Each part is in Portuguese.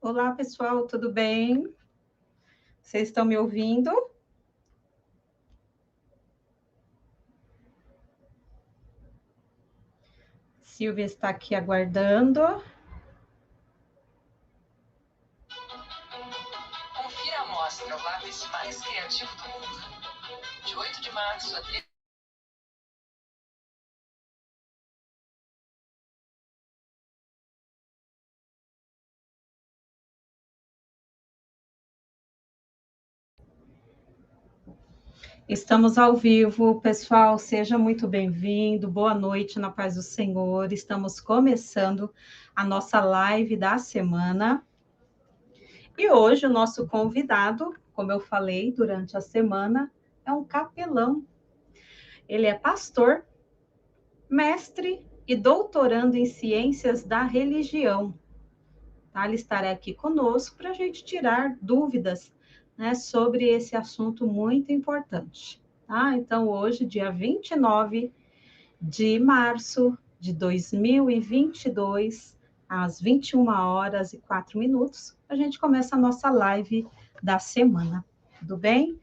Olá, pessoal, tudo bem? Vocês estão me ouvindo? Silvia está aqui aguardando. Confira a amostra, o lápis mais criativo do mundo. De 8 de março a 3. Estamos ao vivo, pessoal, seja muito bem-vindo, boa noite, na paz do Senhor. Estamos começando a nossa live da semana. E hoje o nosso convidado, como eu falei durante a semana, é um capelão. Ele é pastor, mestre e doutorando em ciências da religião. Tá? Ele estará aqui conosco para a gente tirar dúvidas, né, sobre esse assunto muito importante. Tá? Então, hoje, dia 29 de março de 2022, às 21h04, a gente começa a nossa live da semana. Tudo bem?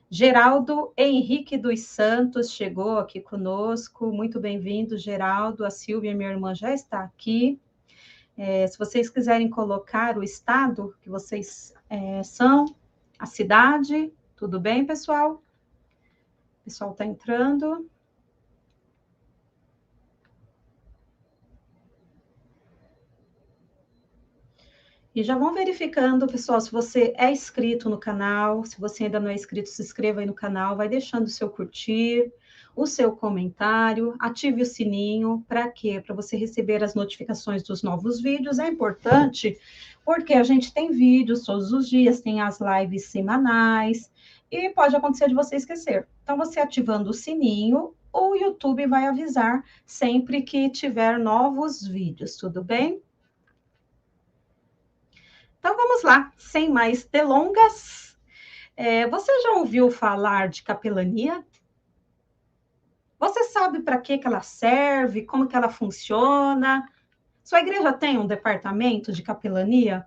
Geraldo Henrique dos Santos chegou aqui conosco. Muito bem-vindo, Geraldo. A Silvia, minha irmã, já está aqui. Se vocês quiserem colocar o estado que vocês são, a cidade, tudo bem, pessoal? O pessoal está entrando. E já vão verificando, pessoal, se você é inscrito no canal. Se você ainda não é inscrito, se inscreva aí no canal, vai deixando o seu curtir, o seu comentário, ative o sininho. Para quê? Para você receber as notificações dos novos vídeos. É importante porque a gente tem vídeos todos os dias, tem as lives semanais, e pode acontecer de você esquecer. Então, você ativando o sininho, o YouTube vai avisar sempre que tiver novos vídeos, tudo bem? Então, vamos lá, sem mais delongas. Você já ouviu falar de capelania? Você sabe para que ela serve, como que ela funciona? Sua igreja tem um departamento de capelania?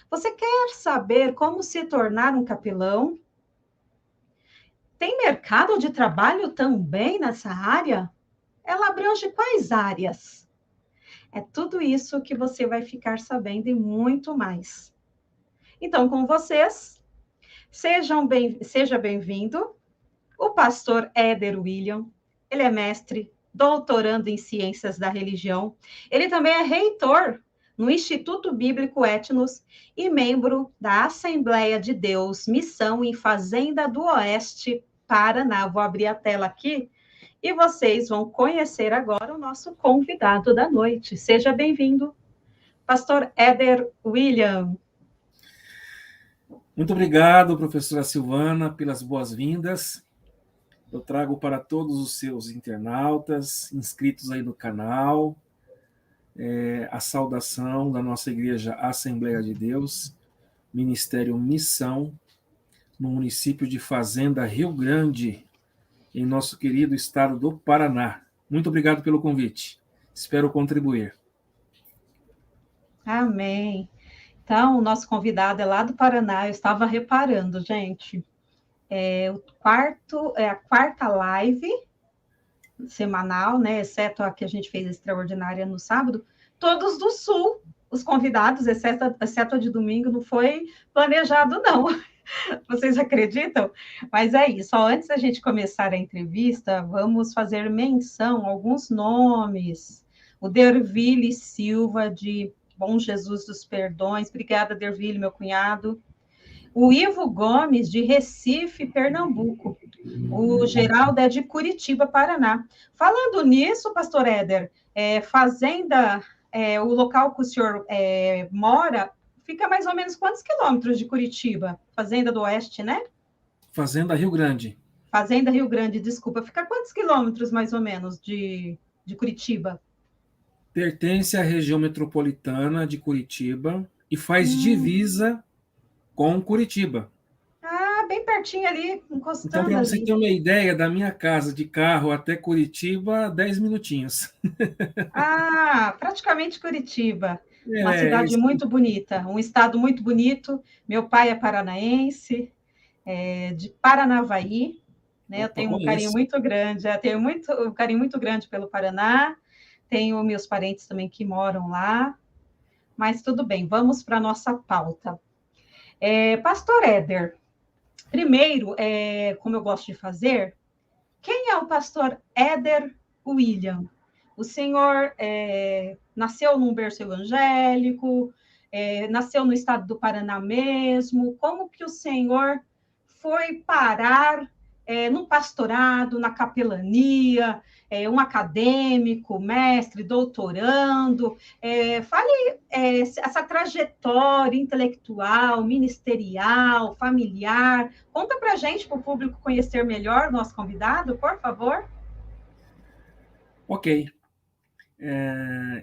Você quer saber como se tornar um capelão? Tem mercado de trabalho também nessa área? Ela abrange quais áreas? É tudo isso que você vai ficar sabendo e muito mais. Então, com vocês, seja bem-vindo, o pastor Éder William. Ele é mestre, doutorando em ciências da religião. Ele também é reitor no Instituto Bíblico Etnos e membro da Assembleia de Deus, Missão em Fazenda do Oeste, Paraná. Vou abrir a tela aqui e vocês vão conhecer agora o nosso convidado da noite. Seja bem-vindo, pastor Éder William. Muito obrigado, professora Silvana, pelas boas-vindas. Eu trago para todos os seus internautas, inscritos aí no canal, a saudação da nossa igreja Assembleia de Deus, Ministério Missão, no município de Fazenda, Rio Grande, em nosso querido estado do Paraná. Muito obrigado pelo convite. Espero contribuir. Amém. Então, o nosso convidado é lá do Paraná. Eu estava reparando, gente. É a quarta live semanal, né? Exceto a que a gente fez extraordinária no sábado, todos do Sul, os convidados, exceto a de domingo, não foi planejado, não. Vocês acreditam? Mas é isso. Ó, antes da gente começar a entrevista, vamos fazer menção a alguns nomes. O Derville Silva, de Bom Jesus dos Perdões. Obrigada, Derville, meu cunhado. O Ivo Gomes, de Recife, Pernambuco. O Geraldo é de Curitiba, Paraná. Falando nisso, pastor Éder, Fazenda, o local que o senhor mora, fica mais ou menos quantos quilômetros de Curitiba? Fazenda do Oeste, né? Fazenda Rio Grande. Fazenda Rio Grande, desculpa. Fica quantos quilômetros, mais ou menos, de Curitiba? Pertence à região metropolitana de Curitiba e faz divisa com Curitiba. Ah, bem pertinho ali, encostando Então, para você ali. ter uma ideia, da minha casa de carro até Curitiba, 10 minutinhos. Ah, praticamente Curitiba. Uma É, cidade muito bonita, um estado muito bonito. Meu pai é paranaense, de Paranavaí, né? Eu opa, tenho um carinho conheço. muito grande, um carinho muito grande pelo Paraná. Tenho meus parentes também que moram lá, mas tudo bem, vamos para a nossa pauta. Pastor Éder, primeiro, como eu gosto de fazer, quem é o pastor Éder William? O senhor nasceu num berço evangélico, nasceu no estado do Paraná mesmo. Como que o senhor foi parar no pastorado, na capelania, um acadêmico, mestre, doutorando? Fale essa trajetória intelectual, ministerial, familiar. Conta para a gente, para o público conhecer melhor o nosso convidado, por favor. Ok.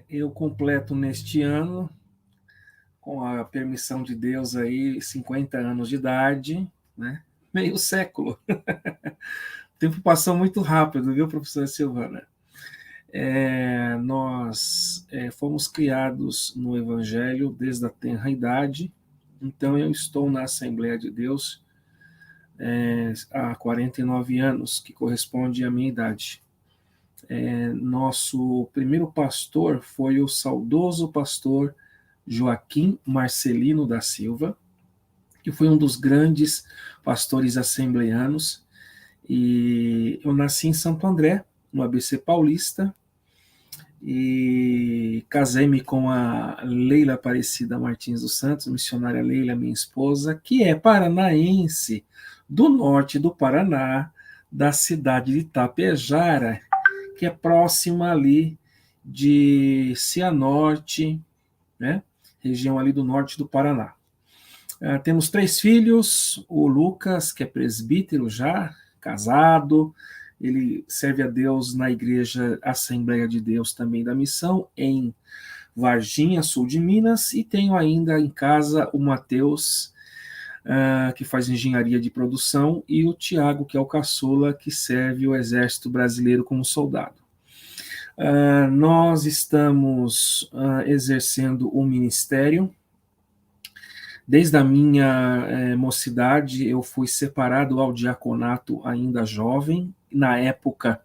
Eu completo neste ano, com a permissão de Deus, aí, 50 anos de idade, né? Meio século. O tempo passou muito rápido, viu, professora Silvana? Nós fomos criados no Evangelho desde a tenra idade, então eu estou na Assembleia de Deus há 49 anos, que corresponde à minha idade. Nosso primeiro pastor foi o saudoso pastor Joaquim Marcelino da Silva, que foi um dos grandes pastores assembleanos, e eu nasci em Santo André, no ABC Paulista, e casei-me com a Leila Aparecida Martins dos Santos, missionária Leila, minha esposa, que é paranaense, do norte do Paraná, da cidade de Itapejara, que é próxima ali de Cianorte, né? Região ali do norte do Paraná. Temos 3 filhos, o Lucas, que é presbítero já, casado, ele serve a Deus na Igreja Assembleia de Deus também da Missão, em Varginha, sul de Minas, e tenho ainda em casa o Mateus, que faz engenharia de produção, e o Tiago, que é o caçula, que serve o Exército Brasileiro como soldado. Nós estamos exercendo o ministério. Desde a minha mocidade, eu fui separado ao diaconato ainda jovem. Na época,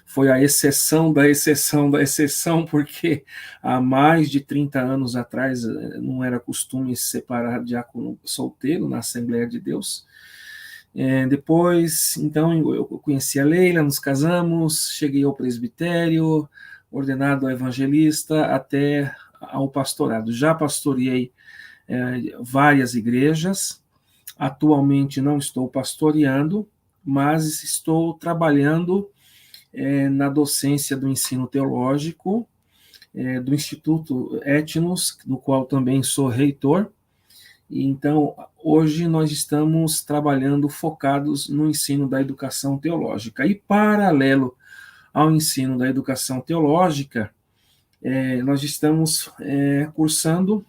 foi a exceção da exceção da exceção, porque há mais de 30 anos atrás não era costume separar diácono solteiro na Assembleia de Deus. Depois, então, eu conheci a Leila, nos casamos, cheguei ao presbitério, ordenado evangelista, até ao pastorado. Já pastoreei várias igrejas. Atualmente não estou pastoreando, mas estou trabalhando na docência do ensino teológico do Instituto Etnos, do qual também sou reitor. E então, hoje nós estamos trabalhando focados no ensino da educação teológica. E paralelo ao ensino da educação teológica, nós estamos cursando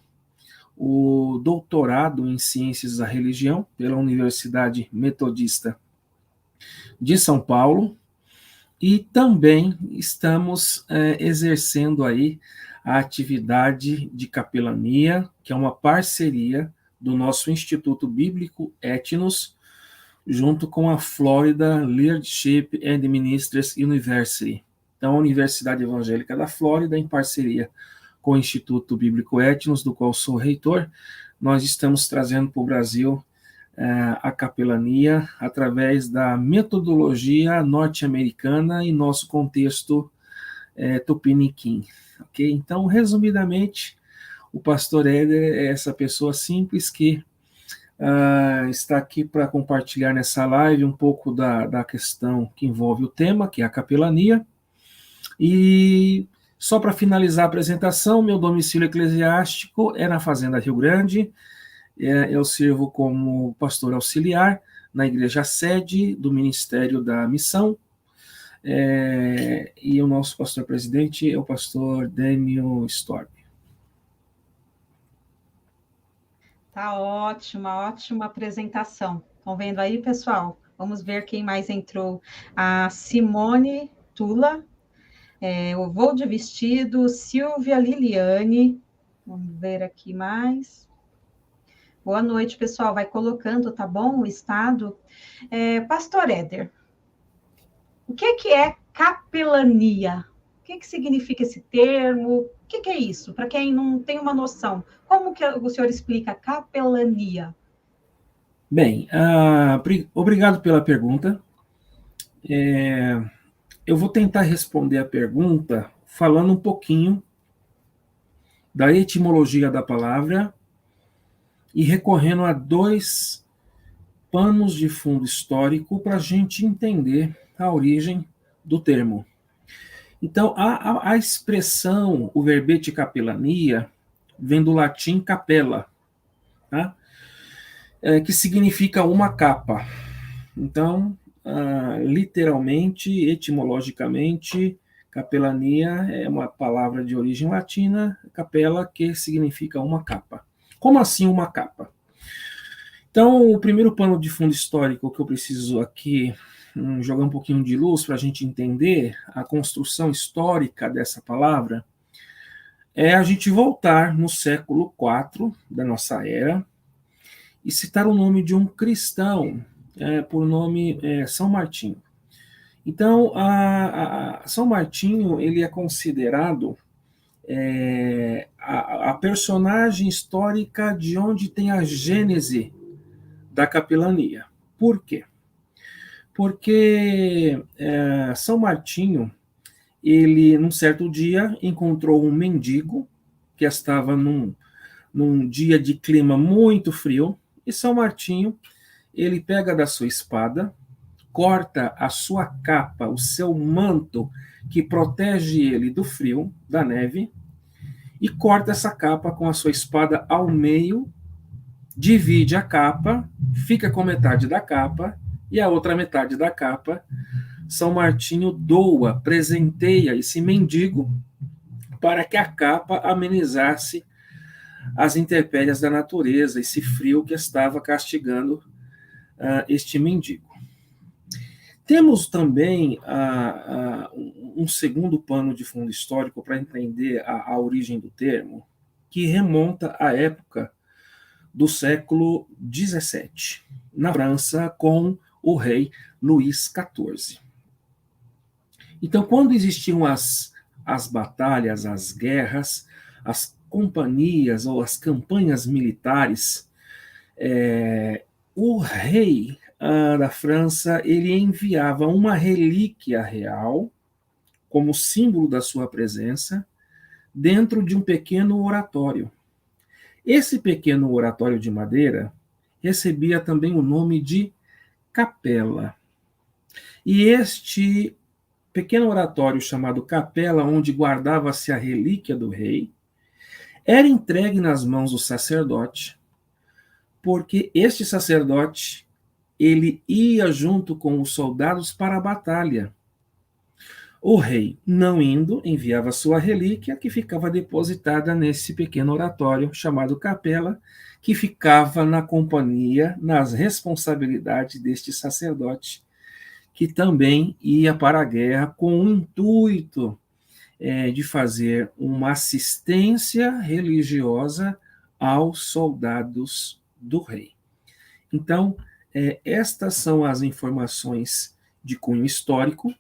o doutorado em Ciências da Religião pela Universidade Metodista de São Paulo, e também estamos exercendo aí a atividade de capelania, que é uma parceria do nosso Instituto Bíblico Etnos, junto com a Florida Leadership and Ministers University. Então, a Universidade Evangélica da Flórida, em parceria com o Instituto Bíblico Etnos, do qual sou reitor, nós estamos trazendo para o Brasil a capelania através da metodologia norte-americana em nosso contexto tupiniquim. Okay? Então, resumidamente, o pastor Éder é essa pessoa simples que está aqui para compartilhar nessa live um pouco da questão que envolve o tema, que é a capelania. E só para finalizar a apresentação, meu domicílio eclesiástico é na Fazenda Rio Grande. Eu sirvo como pastor auxiliar na igreja sede do Ministério da Missão. E o nosso pastor-presidente é o pastor Daniel Storm. Tá ótima apresentação. Estão vendo aí, pessoal? Vamos ver quem mais entrou. A Simone Tula, o Voo de Vestido, Silvia Liliane, Vamos ver aqui mais. Boa noite, pessoal. Vai colocando, tá bom? O estado. Pastor Éder, o que é capelania? O que significa esse termo? O que é isso? Para quem não tem uma noção, como que o senhor explica capelania? Bem, obrigado pela pergunta. Eu vou tentar responder a pergunta falando um pouquinho da etimologia da palavra e recorrendo a 2 panos de fundo histórico para a gente entender a origem do termo. Então, a expressão, o verbete capelania, vem do latim capella, tá? Que significa uma capa. Então, literalmente, etimologicamente, capelania é uma palavra de origem latina, capela, que significa uma capa. Como assim uma capa? Então, o primeiro pano de fundo histórico que eu preciso aqui jogar um pouquinho de luz para a gente entender a construção histórica dessa palavra é a gente voltar no século IV da nossa era e citar o nome de um cristão, por nome São Martinho. Então, São Martinho ele é considerado a personagem histórica de onde tem a gênese da capelania. Por quê? Porque São Martinho, ele, num certo dia, encontrou um mendigo que estava num dia de clima muito frio, e São Martinho, ele pega da sua espada, corta a sua capa, o seu manto que protege ele do frio, da neve, e corta essa capa com a sua espada ao meio, divide a capa, fica com metade da capa, e a outra metade da capa, São Martinho doa, presenteia esse mendigo para que a capa amenizasse as intempéries da natureza, esse frio que estava castigando este mendigo. Temos também um segundo pano de fundo histórico para entender a origem do termo, que remonta à época do século XVII, na França, com o rei Luís XIV. Então, quando existiam as batalhas, as guerras, as companhias ou as campanhas militares, o rei da França ele enviava uma relíquia real como símbolo da sua presença dentro de um pequeno oratório. Esse pequeno oratório de madeira recebia também o nome de capela. E este pequeno oratório chamado capela, onde guardava-se a relíquia do rei, era entregue nas mãos do sacerdote, porque este sacerdote ele ia junto com os soldados para a batalha. O rei, não indo, enviava sua relíquia, que ficava depositada nesse pequeno oratório chamado capela, que ficava na companhia, nas responsabilidades deste sacerdote, que também ia para a guerra com o intuito de fazer uma assistência religiosa aos soldados do rei. Então, estas são as informações de cunho histórico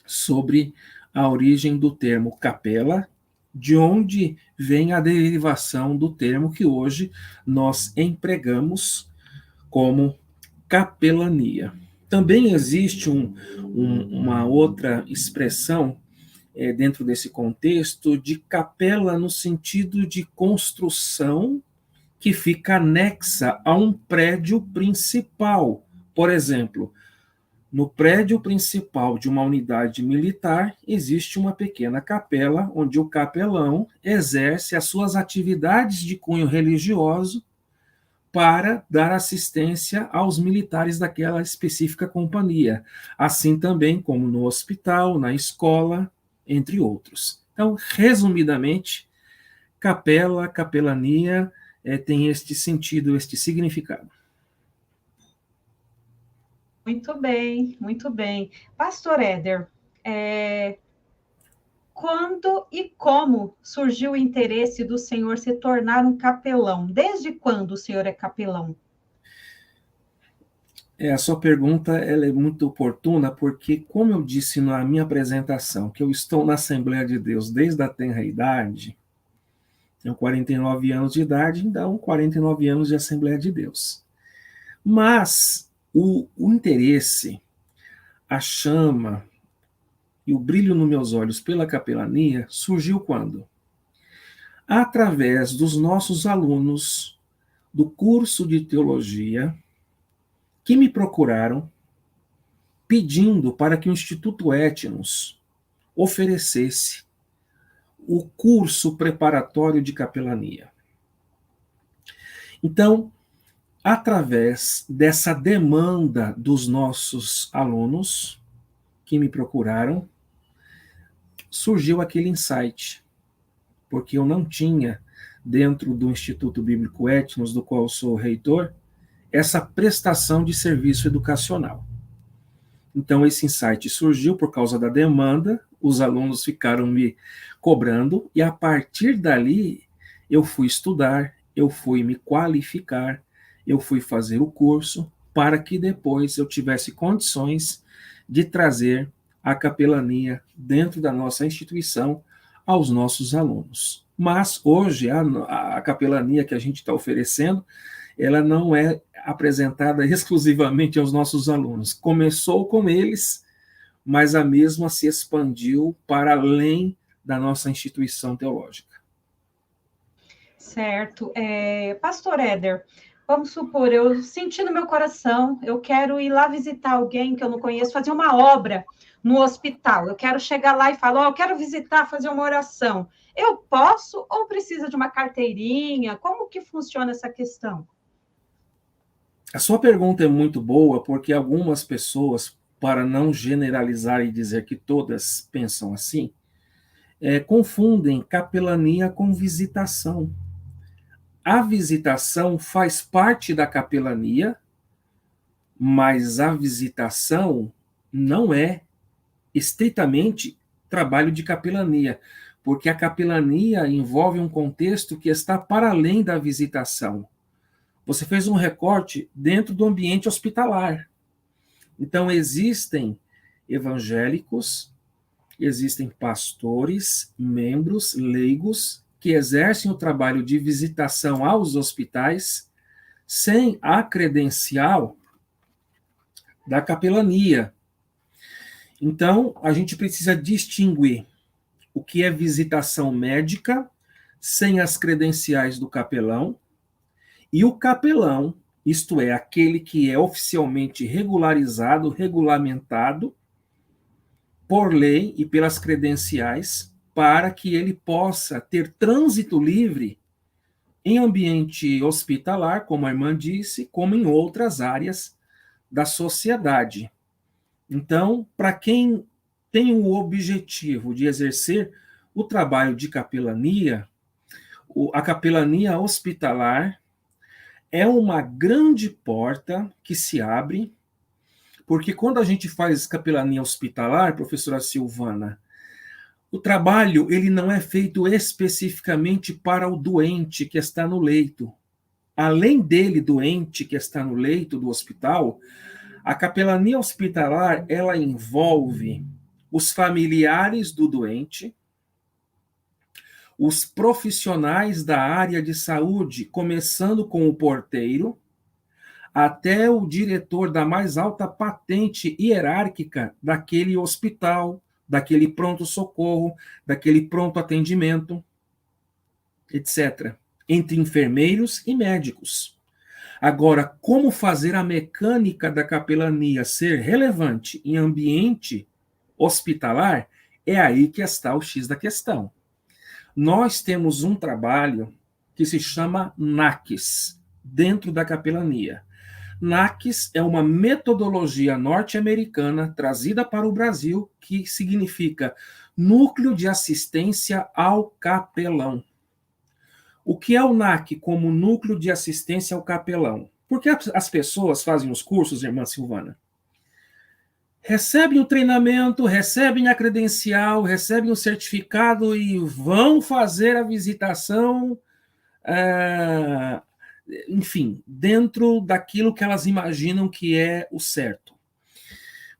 sobre a origem do termo capela, de onde vem a derivação do termo que hoje nós empregamos como capelania. Também existe uma outra expressão dentro desse contexto de capela no sentido de construção que fica anexa a um prédio principal. Por exemplo, no prédio principal de uma unidade militar existe uma pequena capela onde o capelão exerce as suas atividades de cunho religioso para dar assistência aos militares daquela específica companhia, assim também como no hospital, na escola, entre outros. Então, resumidamente, capela, capelania, tem este sentido, este significado. Muito bem, muito bem. Pastor Éder, quando e como surgiu o interesse do senhor se tornar um capelão? Desde quando o senhor é capelão? A sua pergunta ela é muito oportuna, porque, como eu disse na minha apresentação, que eu estou na Assembleia de Deus desde a tenra idade, tenho 49 anos de idade, então 49 anos de Assembleia de Deus. Mas o interesse, a chama e o brilho nos meus olhos pela capelania surgiu quando? Através dos nossos alunos do curso de teologia, que me procuraram pedindo para que o Instituto Etnos oferecesse o curso preparatório de capelania. Então, através dessa demanda dos nossos alunos que me procuraram, surgiu aquele insight, porque eu não tinha, dentro do Instituto Bíblico Etnos, do qual sou reitor, essa prestação de serviço educacional. Então, esse insight surgiu por causa da demanda, os alunos ficaram me cobrando, e a partir dali eu fui estudar, eu fui me qualificar, eu fui fazer o curso, para que depois eu tivesse condições de trazer a capelania dentro da nossa instituição aos nossos alunos. Mas hoje a capelania que a gente está oferecendo, ela não é apresentada exclusivamente aos nossos alunos. Começou com eles, mas a mesma se expandiu para além da nossa instituição teológica. Certo. Pastor Éder, vamos supor, eu senti no meu coração, eu quero ir lá visitar alguém que eu não conheço, fazer uma obra no hospital. Eu quero chegar lá e falar, eu quero visitar, fazer uma oração. Eu posso ou precisa de uma carteirinha? Como que funciona essa questão? A sua pergunta é muito boa, porque algumas pessoas, para não generalizar e dizer que todas pensam assim, confundem capelania com visitação. A visitação faz parte da capelania, mas a visitação não é estritamente trabalho de capelania, porque a capelania envolve um contexto que está para além da visitação. Você fez um recorte dentro do ambiente hospitalar. Então, existem evangélicos, existem pastores, membros, leigos, que exercem o trabalho de visitação aos hospitais sem a credencial da capelania. Então, a gente precisa distinguir o que é visitação médica sem as credenciais do capelão, e o capelão, isto é, aquele que é oficialmente regularizado, regulamentado por lei e pelas credenciais, para que ele possa ter trânsito livre em ambiente hospitalar, como a irmã disse, como em outras áreas da sociedade. Então, para quem tem o objetivo de exercer o trabalho de capelania, a capelania hospitalar é uma grande porta que se abre, porque quando a gente faz capelania hospitalar, professora Silvana, o trabalho ele não é feito especificamente para o doente que está no leito. Além dele, doente que está no leito do hospital, a capelania hospitalar ela envolve os familiares do doente, os profissionais da área de saúde, começando com o porteiro, até o diretor da mais alta patente hierárquica daquele hospital, daquele pronto-socorro, daquele pronto atendimento, etc., entre enfermeiros e médicos. Agora, como fazer a mecânica da capelania ser relevante em ambiente hospitalar, é aí que está o X da questão. Nós temos um trabalho que se chama NACS, dentro da capelania. NACS é uma metodologia norte-americana trazida para o Brasil, que significa Núcleo de Assistência ao Capelão. O que é o NAC como Núcleo de Assistência ao Capelão? Por que as pessoas fazem os cursos, irmã Silvana? recebem o treinamento, recebem a credencial, recebem o certificado e vão fazer a visitação, enfim, dentro daquilo que elas imaginam que é o certo.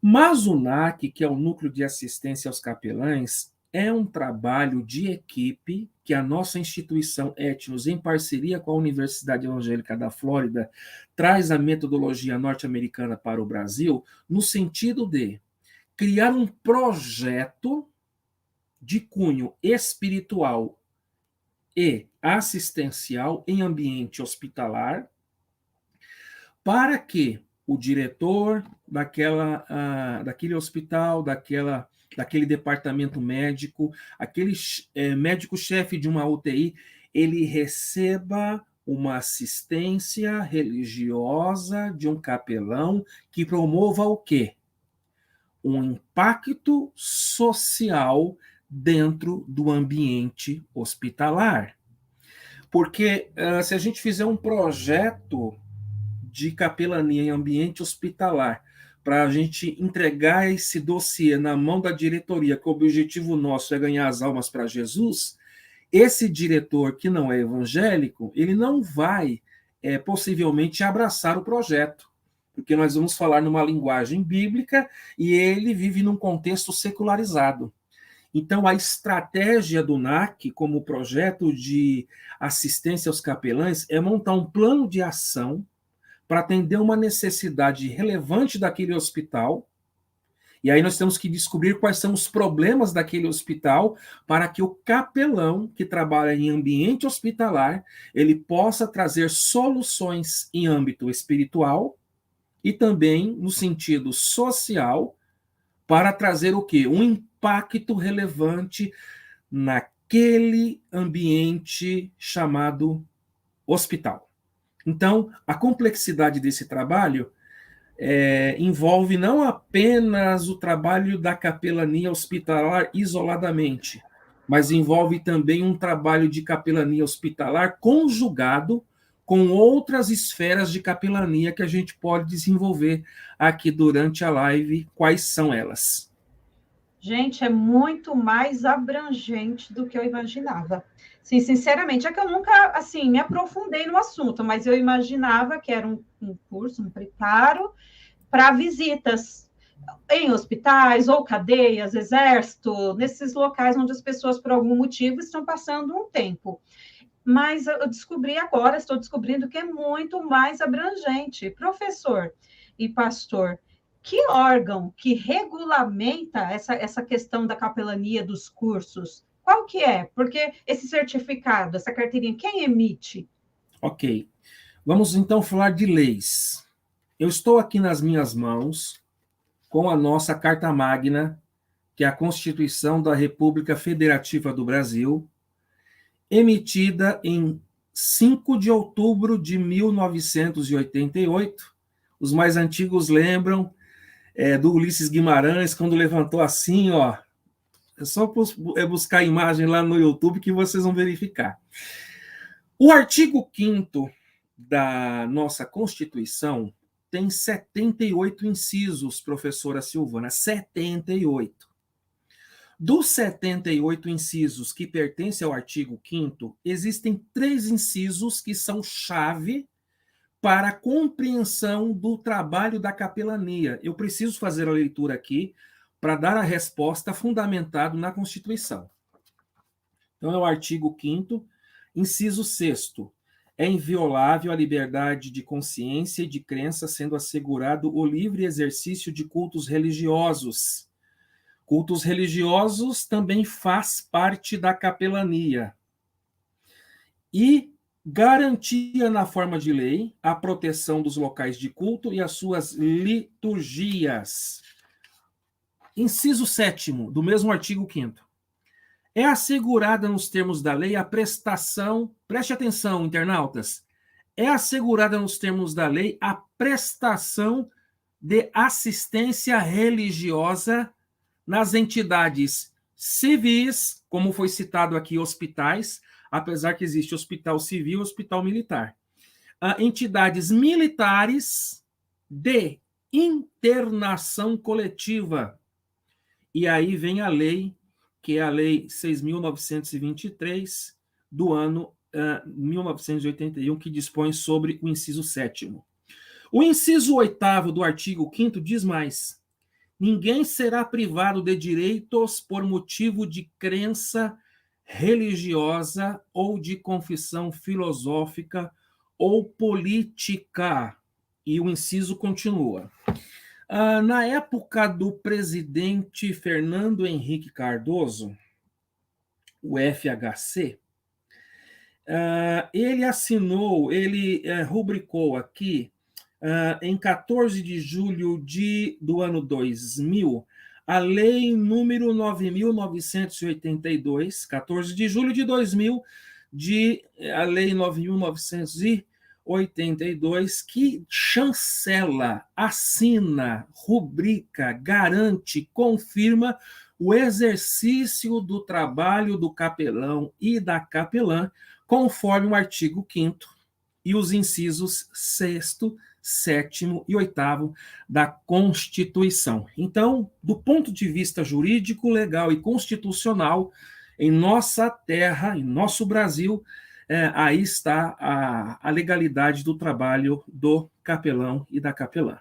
Mas o NAC, que é o Núcleo de Assistência aos Capelães, é um trabalho de equipe que a nossa instituição Etnos, em parceria com a Universidade Evangélica da Flórida, traz a metodologia norte-americana para o Brasil, no sentido de criar um projeto de cunho espiritual e assistencial em ambiente hospitalar, para que o diretor daquele hospital, daquele departamento médico, aquele médico-chefe de uma UTI, ele receba uma assistência religiosa de um capelão que promova o quê? Um impacto social dentro do ambiente hospitalar. Porque se a gente fizer um projeto de capelania em ambiente hospitalar, para a gente entregar esse dossiê na mão da diretoria, que o objetivo nosso é ganhar as almas para Jesus, esse diretor que não é evangélico, ele não vai possivelmente abraçar o projeto, porque nós vamos falar numa linguagem bíblica e ele vive num contexto secularizado. Então, a estratégia do NAC, como projeto de assistência aos capelães, é montar um plano de ação para atender uma necessidade relevante daquele hospital. E aí nós temos que descobrir quais são os problemas daquele hospital para que o capelão que trabalha em ambiente hospitalar, ele possa trazer soluções em âmbito espiritual e também no sentido social para trazer o quê? Um impacto relevante naquele ambiente chamado hospital. Então, a complexidade desse trabalho envolve não apenas o trabalho da capelania hospitalar isoladamente, mas envolve também um trabalho de capelania hospitalar conjugado com outras esferas de capelania que a gente pode desenvolver aqui durante a live. Quais são elas? Gente, é muito mais abrangente do que eu imaginava. Sim, sinceramente, é que eu nunca, assim, me aprofundei no assunto, mas eu imaginava que era um curso, um preparo para visitas em hospitais ou cadeias, exército, nesses locais onde as pessoas, por algum motivo, estão passando um tempo. Mas eu descobri agora, estou descobrindo que é muito mais abrangente. Professor e pastor, que órgão que regulamenta essa questão da capelania dos cursos? Qual que é? Porque esse certificado, essa carteirinha, quem emite? Ok. Vamos então falar de leis. Eu estou aqui nas minhas mãos com a nossa Carta Magna, que é a Constituição da República Federativa do Brasil, emitida em 5 de outubro de 1988. Os mais antigos lembram do Ulisses Guimarães, quando levantou assim, ó. É só buscar a imagem lá no YouTube que vocês vão verificar. O artigo 5º da nossa Constituição tem 78 incisos, professora Silvana, 78. Dos 78 incisos que pertencem ao artigo 5º, existem 3 incisos que são chave para a compreensão do trabalho da capelania. Eu preciso fazer a leitura aqui para dar a resposta fundamentado na Constituição. Então, é o artigo 5º, inciso 6º. É inviolável a liberdade de consciência e de crença, sendo assegurado o livre exercício de cultos religiosos. Cultos religiosos também faz parte da capelania. E garantia na forma de lei a proteção dos locais de culto e as suas liturgias. Inciso 7º, do mesmo artigo 5º. É assegurada nos termos da lei a prestação, preste atenção, internautas, é assegurada nos termos da lei a prestação de assistência religiosa nas entidades civis, como foi citado aqui, hospitais, apesar que existe hospital civil e hospital militar. Entidades militares, de internação coletiva. E aí vem a lei, que é a Lei 6.923, do ano 1981, que dispõe sobre o inciso 7º. O inciso 8º do artigo 5º diz mais: ninguém será privado de direitos por motivo de crença religiosa ou de confissão filosófica ou política. E o inciso continua. Na época do presidente Fernando Henrique Cardoso, o FHC, ele rubricou aqui, em 14 de julho do ano 2000, a lei número 9.982, 14 de julho de 2000, a lei 9.982, que chancela, assina, rubrica, garante, confirma o exercício do trabalho do capelão e da capelã, conforme o artigo 5º e os incisos 6º, 7º e 8º da Constituição. Então, do ponto de vista jurídico, legal e constitucional, em nossa terra, em nosso Brasil, aí está a legalidade do trabalho do capelão e da capelã.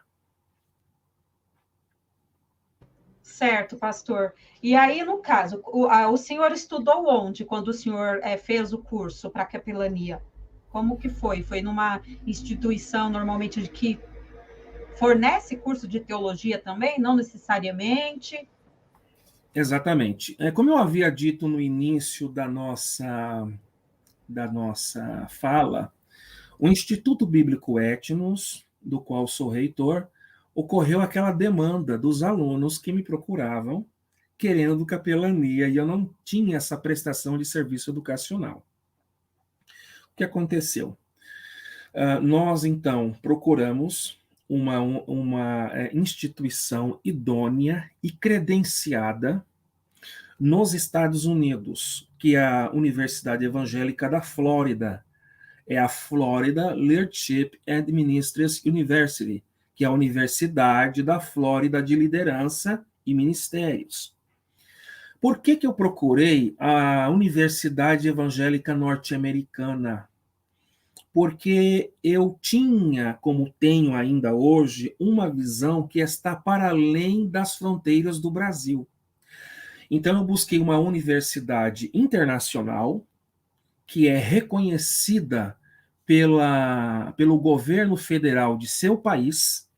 Certo, pastor. E aí, no caso, o senhor estudou onde, quando o senhor fez o curso para capelania? Como que foi? Foi numa instituição, normalmente, que fornece curso de teologia também? Não necessariamente? Exatamente. Como eu havia dito no início da nossa fala, o Instituto Bíblico Etnos, do qual sou reitor, ocorreu aquela demanda dos alunos que me procuravam querendo capelania, e eu não tinha essa prestação de serviço educacional. O que aconteceu? Nós, então, procuramos uma instituição idônea e credenciada nos Estados Unidos, que é a Universidade Evangélica da Flórida. É a Florida Leadership and Ministries University, que é a Universidade da Flórida de Liderança e Ministérios. Por que eu procurei a Universidade Evangélica Norte-Americana? Porque eu tinha, como tenho ainda hoje, uma visão que está para além das fronteiras do Brasil. Então, eu busquei uma universidade internacional, que é reconhecida pelo governo federal de seu país,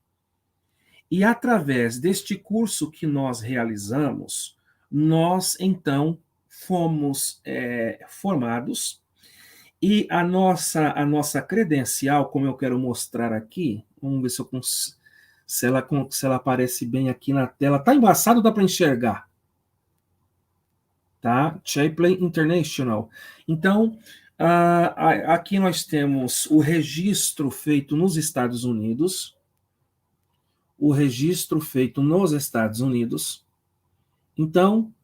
e através deste curso que nós realizamos, nós, então, fomos formados, e a nossa credencial, como eu quero mostrar aqui, vamos ver se ela aparece bem aqui na tela. Está embaçado, dá para enxergar. Tá? Chaplain International. Então, aqui nós temos o registro feito nos Estados Unidos, Então,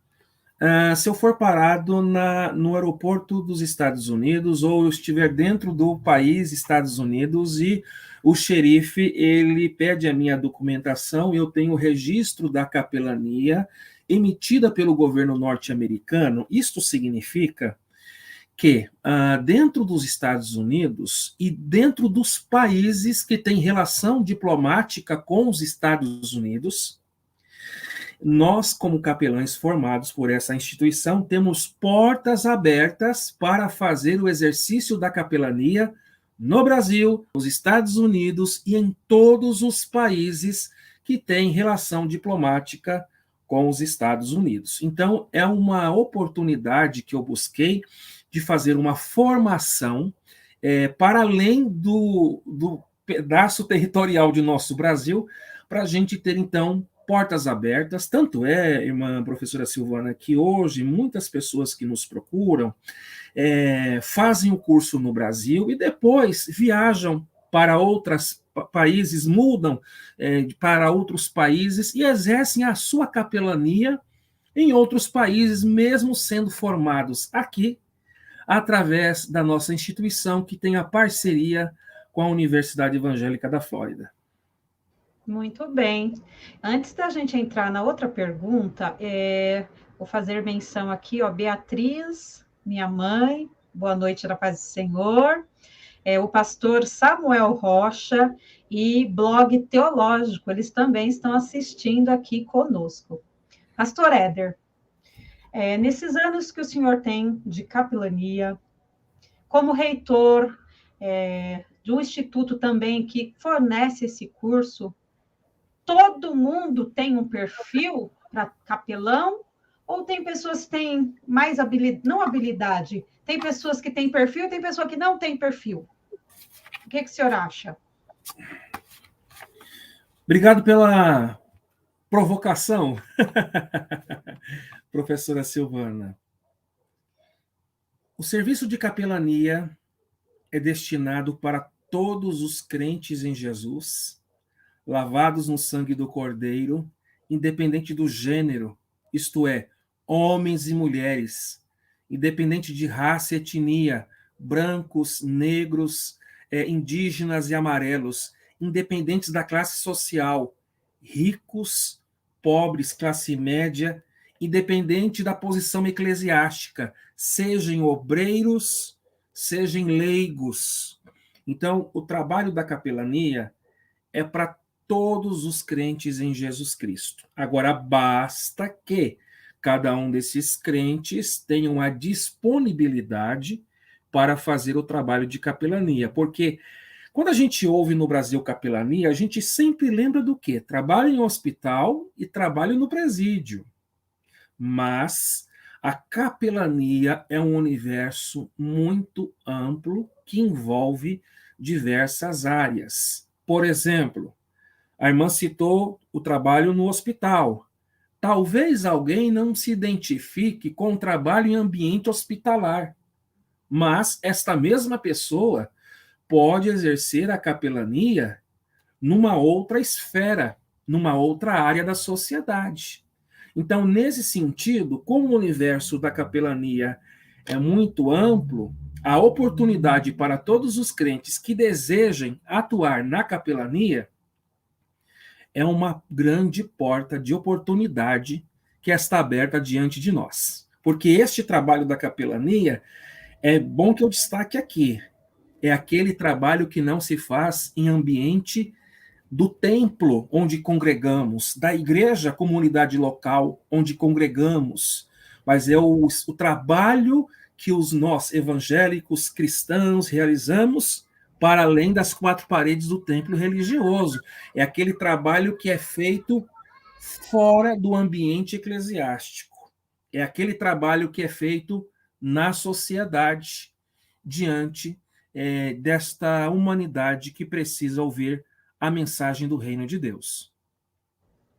se eu for parado no aeroporto dos Estados Unidos, ou eu estiver dentro do país Estados Unidos, e o xerife ele pede a minha documentação, eu tenho o registro da capelania emitida pelo governo norte-americano, isto significa que dentro dos Estados Unidos e dentro dos países que têm relação diplomática com os Estados Unidos, nós, como capelães formados por essa instituição, temos portas abertas para fazer o exercício da capelania no Brasil, nos Estados Unidos e em todos os países que têm relação diplomática com os Estados Unidos. Então, é uma oportunidade que eu busquei de fazer uma formação para além do pedaço territorial de nosso Brasil, para a gente ter, então, portas abertas. Tanto irmã professora Silvana, que hoje muitas pessoas que nos procuram fazem o curso no Brasil e depois viajam para outros países, mudam para outros países e exercem a sua capelania em outros países, mesmo sendo formados aqui, através da nossa instituição, que tem a parceria com a Universidade Evangélica da Flórida. Muito bem. Antes da gente entrar na outra pergunta, vou fazer menção aqui, ó, Beatriz, minha mãe, boa noite, na paz do Senhor. O pastor Samuel Rocha e blog teológico, eles também estão assistindo aqui conosco. Pastor Éder, nesses anos que o senhor tem de capelania, como reitor de um instituto também que fornece esse curso, todo mundo tem um perfil para capelão? Ou tem pessoas que têm mais habilidade, não habilidade, tem pessoas que têm perfil, tem pessoa que não tem perfil? O que o senhor acha? Obrigado pela provocação, professora Silvana. O serviço de capelania é destinado para todos os crentes em Jesus, lavados no sangue do Cordeiro, independente do gênero, isto é, homens e mulheres, independente de raça e etnia, brancos, negros, indígenas e amarelos, independentes da classe social, ricos, pobres, classe média, independente da posição eclesiástica, sejam obreiros, sejam leigos. Então, o trabalho da capelania é para todos os crentes em Jesus Cristo. Agora, basta que cada um desses crentes tenha uma disponibilidade para fazer o trabalho de capelania, porque quando a gente ouve no Brasil capelania, a gente sempre lembra do quê? Trabalho em hospital e trabalho no presídio. Mas a capelania é um universo muito amplo que envolve diversas áreas. Por exemplo, a irmã citou o trabalho no hospital. Talvez alguém não se identifique com o trabalho em ambiente hospitalar, mas esta mesma pessoa pode exercer a capelania numa outra esfera, numa outra área da sociedade. Então, nesse sentido, como o universo da capelania é muito amplo, a oportunidade para todos os crentes que desejem atuar na capelania é uma grande porta de oportunidade que está aberta diante de nós. Porque este trabalho da capelania, é bom que eu destaque aqui, é aquele trabalho que não se faz em ambiente do templo onde congregamos, da igreja, comunidade local onde congregamos, mas é o trabalho que nós, evangélicos, cristãos, realizamos para além das quatro paredes do templo religioso. É aquele trabalho que é feito fora do ambiente eclesiástico. É aquele trabalho que é feito na sociedade, diante desta humanidade que precisa ouvir a mensagem do reino de Deus.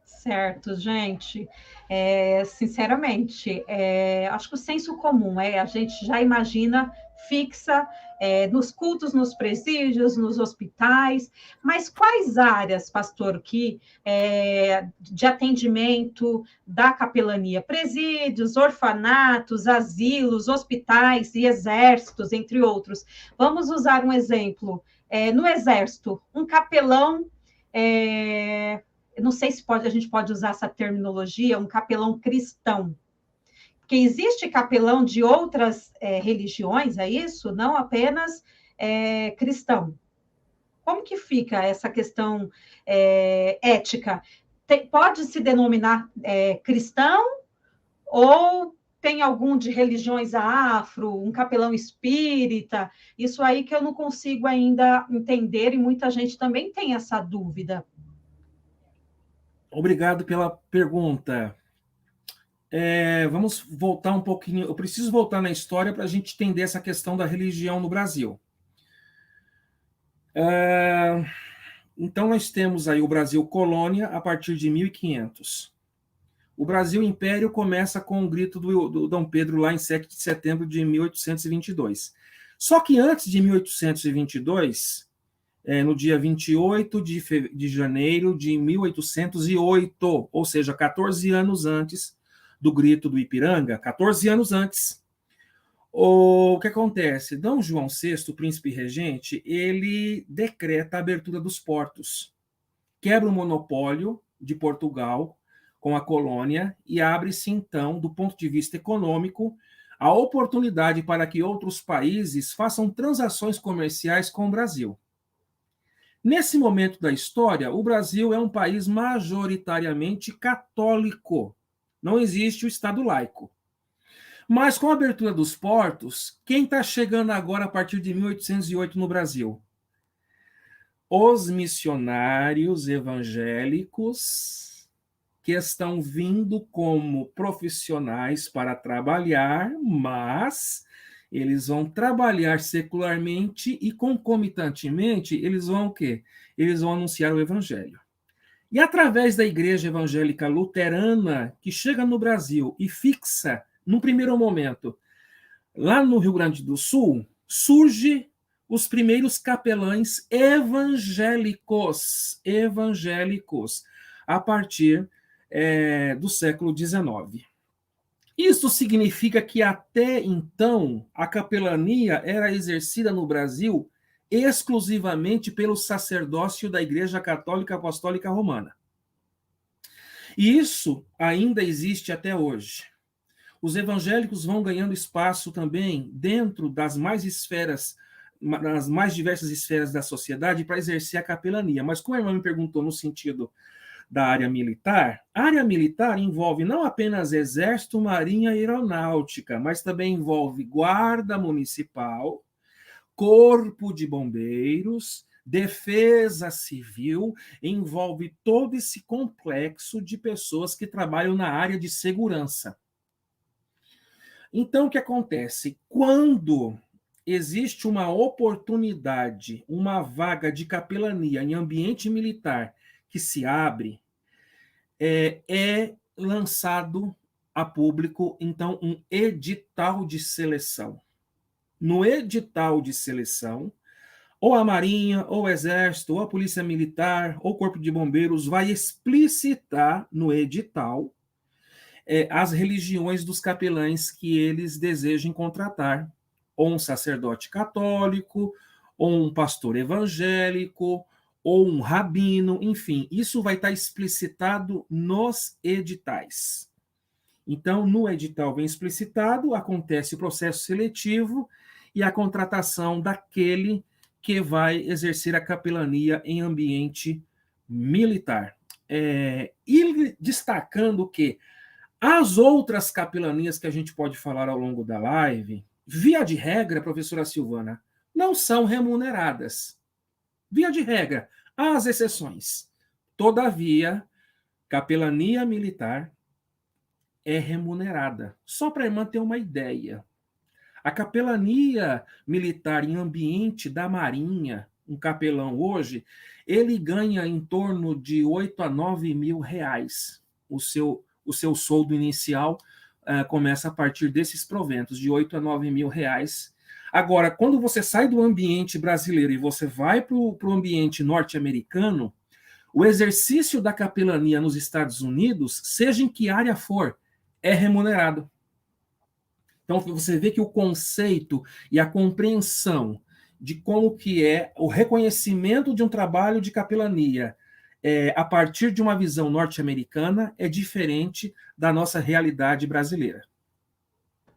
Certo, gente. Sinceramente, acho que o senso comum a gente já imagina fixa nos cultos, nos presídios, nos hospitais, mas quais áreas, pastor, que de atendimento da capelania? Presídios, orfanatos, asilos, hospitais e exércitos, entre outros. Vamos usar um exemplo. No exército, um capelão não sei se a gente pode usar essa terminologia, um capelão cristão. Porque existe capelão de outras religiões, é isso? Não apenas cristão. Como que fica essa questão ética? Pode se denominar cristão ou tem algum de religiões afro, um capelão espírita? Isso aí que eu não consigo ainda entender e muita gente também tem essa dúvida. Obrigado pela pergunta. Vamos voltar um pouquinho. Eu preciso voltar na história para a gente entender essa questão da religião no Brasil. Então, nós temos aí o Brasil colônia a partir de 1500. O Brasil Império começa com o grito do Dom Pedro lá em 7 de setembro de 1822. Só que antes de 1822, no dia 28 de janeiro de 1808, ou seja, 14 anos antes do grito do Ipiranga, 14 anos antes, o que acontece? Dom João VI, o príncipe regente, ele decreta a abertura dos portos. quebra o monopólio de Portugal com a colônia e abre-se, então, do ponto de vista econômico, a oportunidade para que outros países façam transações comerciais com o Brasil. Nesse momento da história, o Brasil é um país majoritariamente católico. Não existe o Estado laico. Mas com a abertura dos portos, quem está chegando agora a partir de 1808 no Brasil? Os missionários evangélicos que estão vindo como profissionais para trabalhar, mas eles vão trabalhar secularmente e concomitantemente eles vão o quê? Eles vão anunciar o evangelho. E através da Igreja Evangélica Luterana, que chega no Brasil e fixa, no primeiro momento, lá no Rio Grande do Sul, surge os primeiros capelães evangélicos, a partir do século XIX. Isso significa que até então a capelania era exercida no Brasil exclusivamente pelo sacerdócio da Igreja Católica Apostólica Romana. E isso ainda existe até hoje. Os evangélicos vão ganhando espaço também dentro das mais diversas esferas da sociedade para exercer a capelania. Mas como a irmã me perguntou no sentido da área militar, a área militar envolve não apenas exército, marinha e aeronáutica, mas também envolve guarda municipal, corpo de bombeiros, defesa civil, envolve todo esse complexo de pessoas que trabalham na área de segurança. Então, o que acontece? Quando existe uma oportunidade, uma vaga de capelania em ambiente militar que se abre, é lançado a público, então, um edital de seleção. No edital de seleção, ou a Marinha, ou o Exército, ou a Polícia Militar, ou o Corpo de Bombeiros vai explicitar no edital as religiões dos capelães que eles desejem contratar, ou um sacerdote católico, ou um pastor evangélico, ou um rabino, enfim, isso vai estar explicitado nos editais. Então, no edital bem explicitado, acontece o processo seletivo e a contratação daquele que vai exercer a capelania em ambiente militar. E destacando que as outras capelanias que a gente pode falar ao longo da live, via de regra, professora Silvana, não são remuneradas. Via de regra, há as exceções. Todavia, capelania militar é remunerada. Só para a irmã ter uma ideia. A capelania militar em ambiente da Marinha, um capelão hoje, ele ganha em torno de 8 a 9 mil reais. O seu soldo inicial começa a partir desses proventos, de 8 a 9 mil reais. Agora, quando você sai do ambiente brasileiro e você vai para o ambiente norte-americano, o exercício da capelania nos Estados Unidos, seja em que área for, é remunerado. Então, você vê que o conceito e a compreensão de como que é o reconhecimento de um trabalho de capelania a partir de uma visão norte-americana é diferente da nossa realidade brasileira.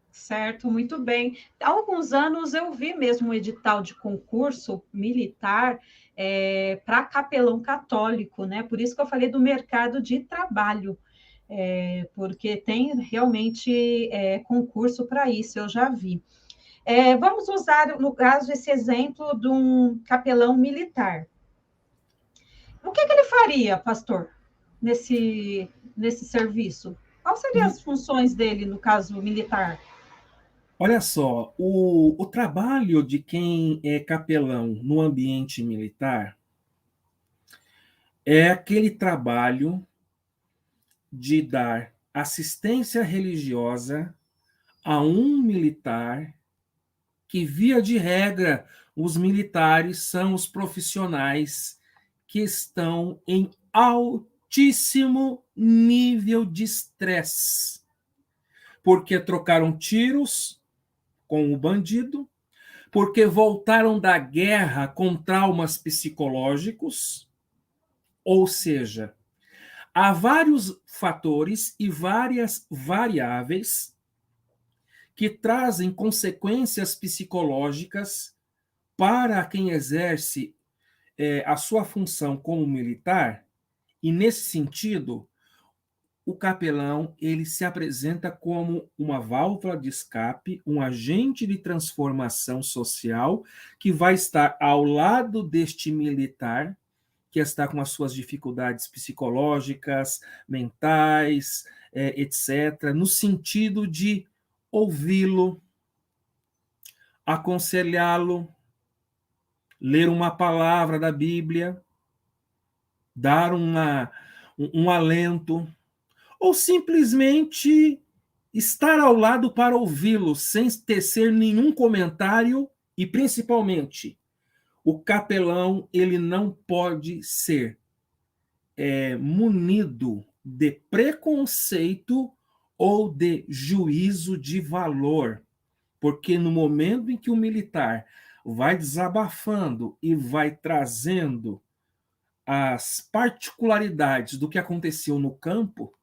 Certo, muito bem. Há alguns anos eu vi mesmo um edital de concurso militar para capelão católico, né? Por isso que eu falei do mercado de trabalho, porque tem realmente concurso para isso, eu já vi. Vamos usar, no caso, esse exemplo de um capelão militar. O que ele faria, pastor, nesse serviço? Quais seriam as funções dele, no caso militar? Olha só, o trabalho de quem é capelão no ambiente militar é aquele trabalho de dar assistência religiosa a um militar que, via de regra, os militares são os profissionais que estão em altíssimo nível de estresse, porque trocaram tiros com o bandido, porque voltaram da guerra com traumas psicológicos, Ou seja, há vários fatores e várias variáveis que trazem consequências psicológicas para quem exerce a sua função como militar, e nesse sentido, o capelão ele se apresenta como uma válvula de escape, um agente de transformação social que vai estar ao lado deste militar que está com as suas dificuldades psicológicas, mentais, etc., no sentido de ouvi-lo, aconselhá-lo, ler uma palavra da Bíblia, dar um alento, ou simplesmente estar ao lado para ouvi-lo, sem tecer nenhum comentário, e principalmente, o capelão ele não pode ser munido de preconceito ou de juízo de valor, porque no momento em que o militar vai desabafando e vai trazendo as particularidades do que aconteceu no campo,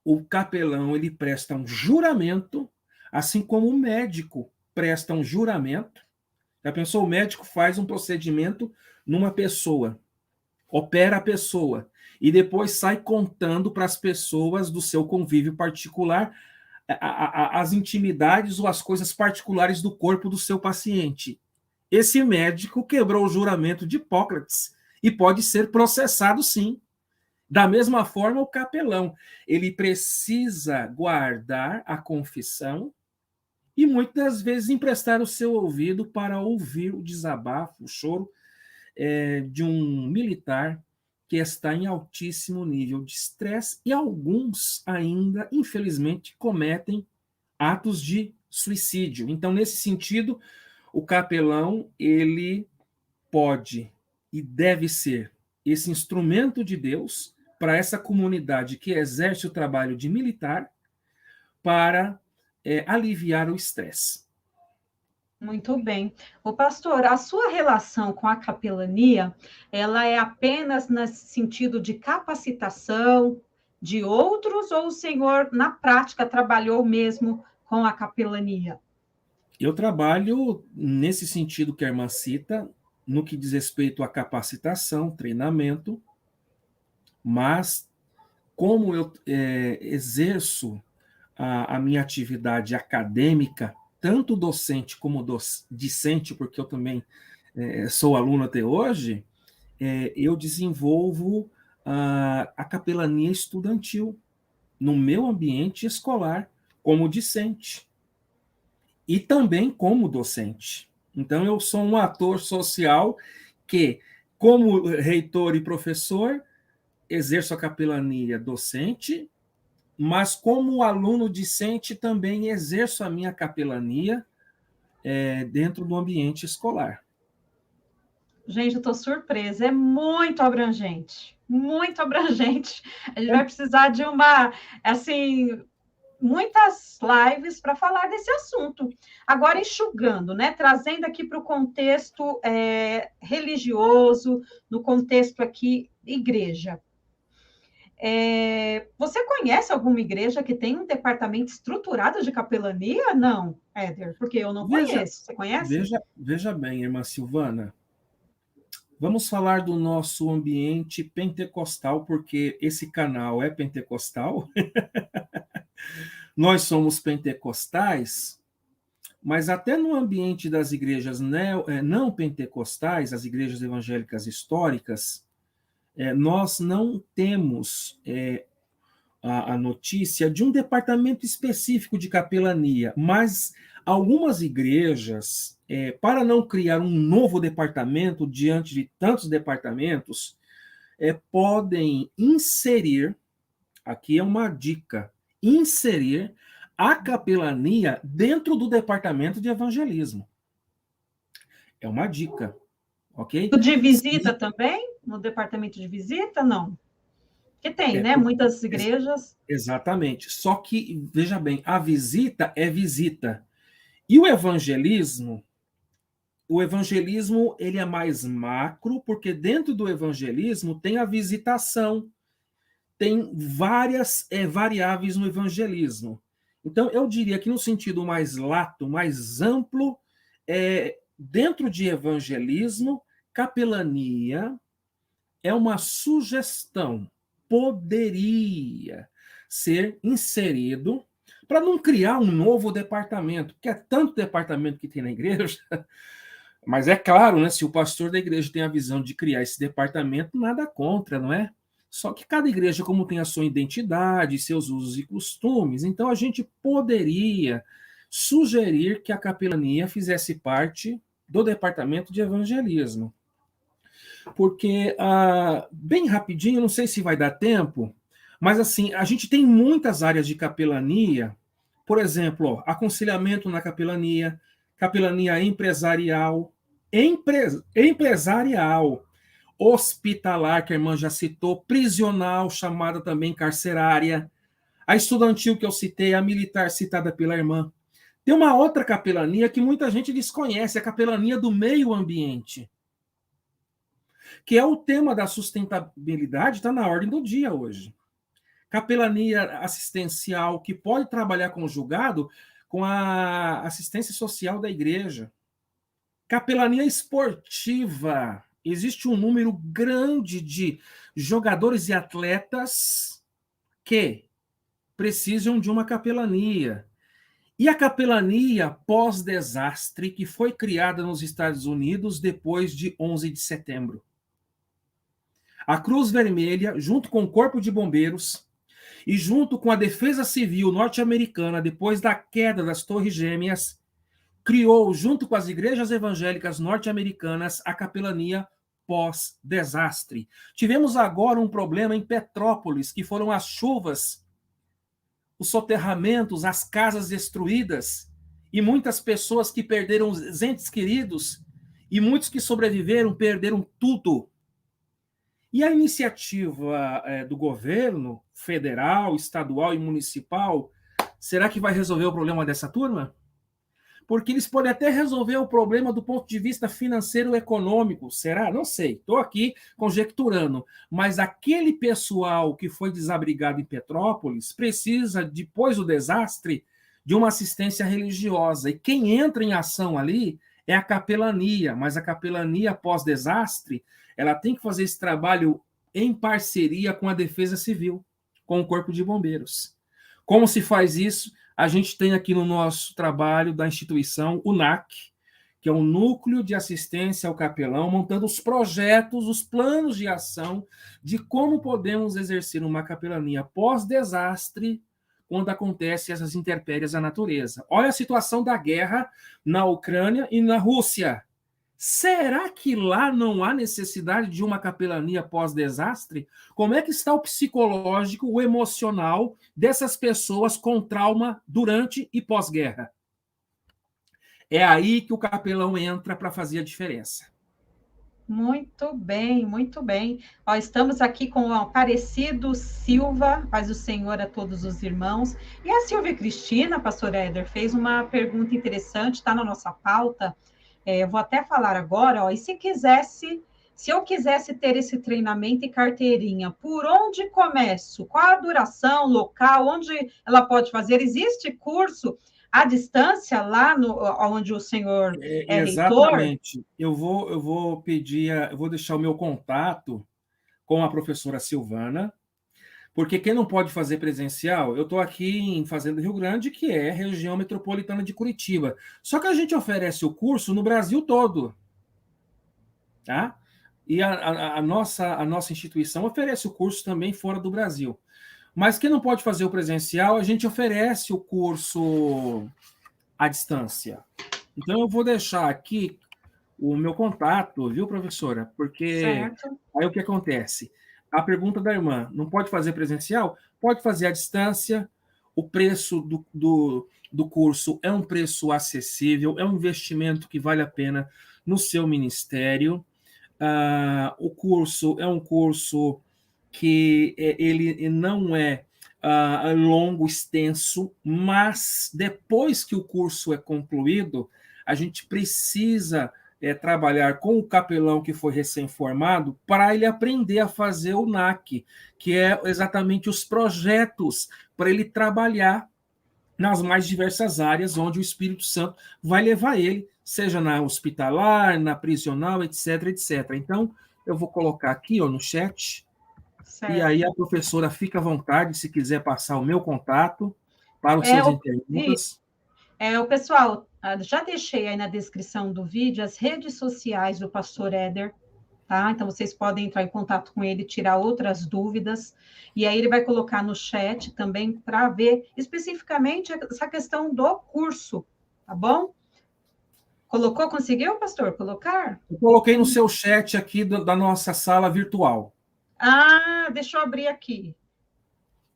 o capelão ele presta um juramento, assim como o médico presta um juramento. Já pensou? O médico faz um procedimento numa pessoa, opera a pessoa, e depois sai contando para as pessoas do seu convívio particular as intimidades ou as coisas particulares do corpo do seu paciente. Esse médico quebrou o juramento de Hipócrates e pode ser processado, sim. Da mesma forma, o capelão, ele precisa guardar a confissão e muitas vezes emprestar o seu ouvido para ouvir o desabafo, o choro de um militar que está em altíssimo nível de estresse, e alguns ainda, infelizmente, cometem atos de suicídio. Então, nesse sentido, o capelão ele pode e deve ser esse instrumento de Deus para essa comunidade que exerce o trabalho de militar para aliviar o estresse. Muito bem. O pastor, a sua relação com a capelania, ela é apenas nesse sentido de capacitação de outros, ou o senhor, na prática, trabalhou mesmo com a capelania? Eu trabalho nesse sentido que a irmã cita, no que diz respeito à capacitação, treinamento, mas como eu exerço a minha atividade acadêmica, tanto docente como discente, porque eu também sou aluno até hoje, eu desenvolvo a capelania estudantil no meu ambiente escolar, como discente e também como docente. Então, eu sou um ator social que, como reitor e professor, exerço a capelania docente, mas como aluno discente também exerço a minha capelania dentro do ambiente escolar. Gente, eu estou surpresa, é muito abrangente, muito abrangente. A gente vai precisar de muitas lives para falar desse assunto. Agora, enxugando, né? Trazendo aqui para o contexto religioso, no contexto aqui, igreja. Você conhece alguma igreja que tem um departamento estruturado de capelania? Não, Éder, porque eu não conheço. Você conhece? Veja bem, irmã Silvana. Vamos falar do nosso ambiente pentecostal, porque esse canal é pentecostal. Nós somos pentecostais, mas até no ambiente das igrejas não pentecostais, as igrejas evangélicas históricas, nós não temos a notícia de um departamento específico de capelania, mas algumas igrejas, para não criar um novo departamento diante de tantos departamentos, podem inserir, aqui é uma dica, inserir a capelania dentro do departamento de evangelismo. É uma dica, ok? De visita também? No departamento de visita, não? Que tem, né? Muitas igrejas. Exatamente. Só que, veja bem, a visita é visita. E o evangelismo, o evangelismo ele é mais macro, porque dentro do evangelismo tem a visitação, tem várias variáveis no evangelismo. Então, eu diria que no sentido mais lato, mais amplo, dentro de evangelismo, capelania é uma sugestão, poderia ser inserido para não criar um novo departamento, porque é tanto departamento que tem na igreja, mas é claro, né, se o pastor da igreja tem a visão de criar esse departamento, nada contra, não é? Só que cada igreja, como tem a sua identidade, seus usos e costumes, então a gente poderia sugerir que a capelania fizesse parte do departamento de evangelismo. Porque, bem rapidinho, não sei se vai dar tempo, mas assim, a gente tem muitas áreas de capelania, por exemplo, ó, aconselhamento na capelania, capelania empresarial, empresarial, hospitalar, que a irmã já citou, prisional, chamada também carcerária, a estudantil que eu citei, a militar citada pela irmã. Tem uma outra capelania que muita gente desconhece, a capelania do meio ambiente, que é o tema da sustentabilidade, está na ordem do dia hoje. Capelania assistencial, que pode trabalhar conjugado com a assistência social da igreja. Capelania esportiva. Existe um número grande de jogadores e atletas que precisam de uma capelania. E a capelania pós-desastre, que foi criada nos Estados Unidos depois de 11 de setembro. A Cruz Vermelha, junto com o Corpo de Bombeiros e junto com a Defesa Civil norte-americana, depois da queda das Torres Gêmeas, criou, junto com as igrejas evangélicas norte-americanas, a capelania pós-desastre. Tivemos agora um problema em Petrópolis, que foram as chuvas, os soterramentos, as casas destruídas, e muitas pessoas que perderam os entes queridos, e muitos que sobreviveram perderam tudo. E a iniciativa do governo federal, estadual e municipal, será que vai resolver o problema dessa turma? Porque eles podem até resolver o problema do ponto de vista financeiro e econômico. Será? Não sei. Estou aqui conjecturando. Mas aquele pessoal que foi desabrigado em Petrópolis precisa, depois do desastre, de uma assistência religiosa. E quem entra em ação ali é a capelania. Mas a capelania pós-desastre, ela tem que fazer esse trabalho em parceria com a Defesa Civil, com o Corpo de Bombeiros. Como se faz isso? A gente tem aqui no nosso trabalho da instituição o NAC, que é o Núcleo de Assistência ao Capelão, montando os projetos, os planos de ação de como podemos exercer uma capelania pós-desastre quando acontecem essas intempéries à natureza. Olha a situação da guerra na Ucrânia e na Rússia. Será que lá não há necessidade de uma capelania pós-desastre? Como é que está o psicológico, o emocional dessas pessoas com trauma durante e pós-guerra? É aí que o capelão entra para fazer a diferença. Muito bem, muito bem. Ó, estamos aqui com o Aparecido Silva, paz do Senhor a todos os irmãos. E a Silvia Cristina, pastor Éder, fez uma pergunta interessante, está na nossa pauta. Eu vou até falar agora, ó, e se eu quisesse ter esse treinamento e carteirinha, por onde começo? Qual a duração, local, onde ela pode fazer? Existe curso à distância lá onde o senhor é exatamente. reitor? Eu vou pedir, eu vou deixar o meu contato com a professora Silvana, porque quem não pode fazer presencial, eu estou aqui em Fazenda Rio Grande, que é região metropolitana de Curitiba. Só que a gente oferece o curso no Brasil todo. Tá? E a nossa instituição oferece o curso também fora do Brasil. Mas quem não pode fazer o presencial, a gente oferece o curso à distância. Então, eu vou deixar aqui o meu contato, viu, professora? Porque Certo. aí o que acontece? A pergunta da irmã, não pode fazer presencial? Pode fazer à distância. O preço do curso é um preço acessível, é um investimento que vale a pena no seu ministério. O curso é um curso que ele não é longo, extenso, mas depois que o curso é concluído, a gente precisa trabalhar com o capelão que foi recém-formado para ele aprender a fazer o NAC, que é exatamente os projetos para ele trabalhar nas mais diversas áreas onde o Espírito Santo vai levar ele, seja na hospitalar, na prisional, etc, etc. Então, eu vou colocar aqui, ó, no chat, Certo. E aí a professora fica à vontade, se quiser passar o meu contato para os É, seus o, internautas. o pessoal, já deixei aí na descrição do vídeo as redes sociais do pastor Éder, tá? Então, vocês podem entrar em contato com ele, tirar outras dúvidas, e aí ele vai colocar no chat também para ver especificamente essa questão do curso, tá bom? Colocou? Conseguiu, pastor, colocar? Eu coloquei no seu chat aqui da nossa sala virtual. Ah, deixa eu abrir aqui.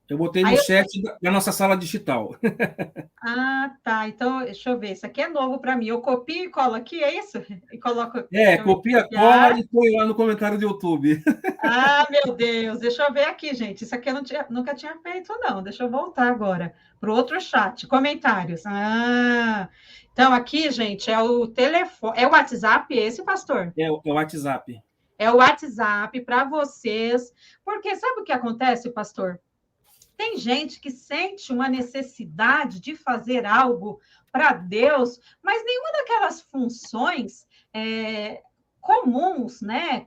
Eu botei no chat da nossa sala digital. Ah, tá. Então, deixa eu ver. Isso aqui é novo para mim. Eu copio e colo aqui, é isso? E coloco. Copia, cola e põe lá no comentário do YouTube. Ah, meu Deus. Deixa eu ver aqui, gente. Isso aqui eu nunca tinha feito, não. Deixa eu voltar agora para o outro chat. Comentários. Então, aqui, gente, é o telefone. É o WhatsApp esse, pastor? É o WhatsApp. É o WhatsApp para vocês. Porque sabe o que acontece, pastor? Tem gente que sente uma necessidade de fazer algo para Deus, mas nenhuma daquelas funções comuns, né,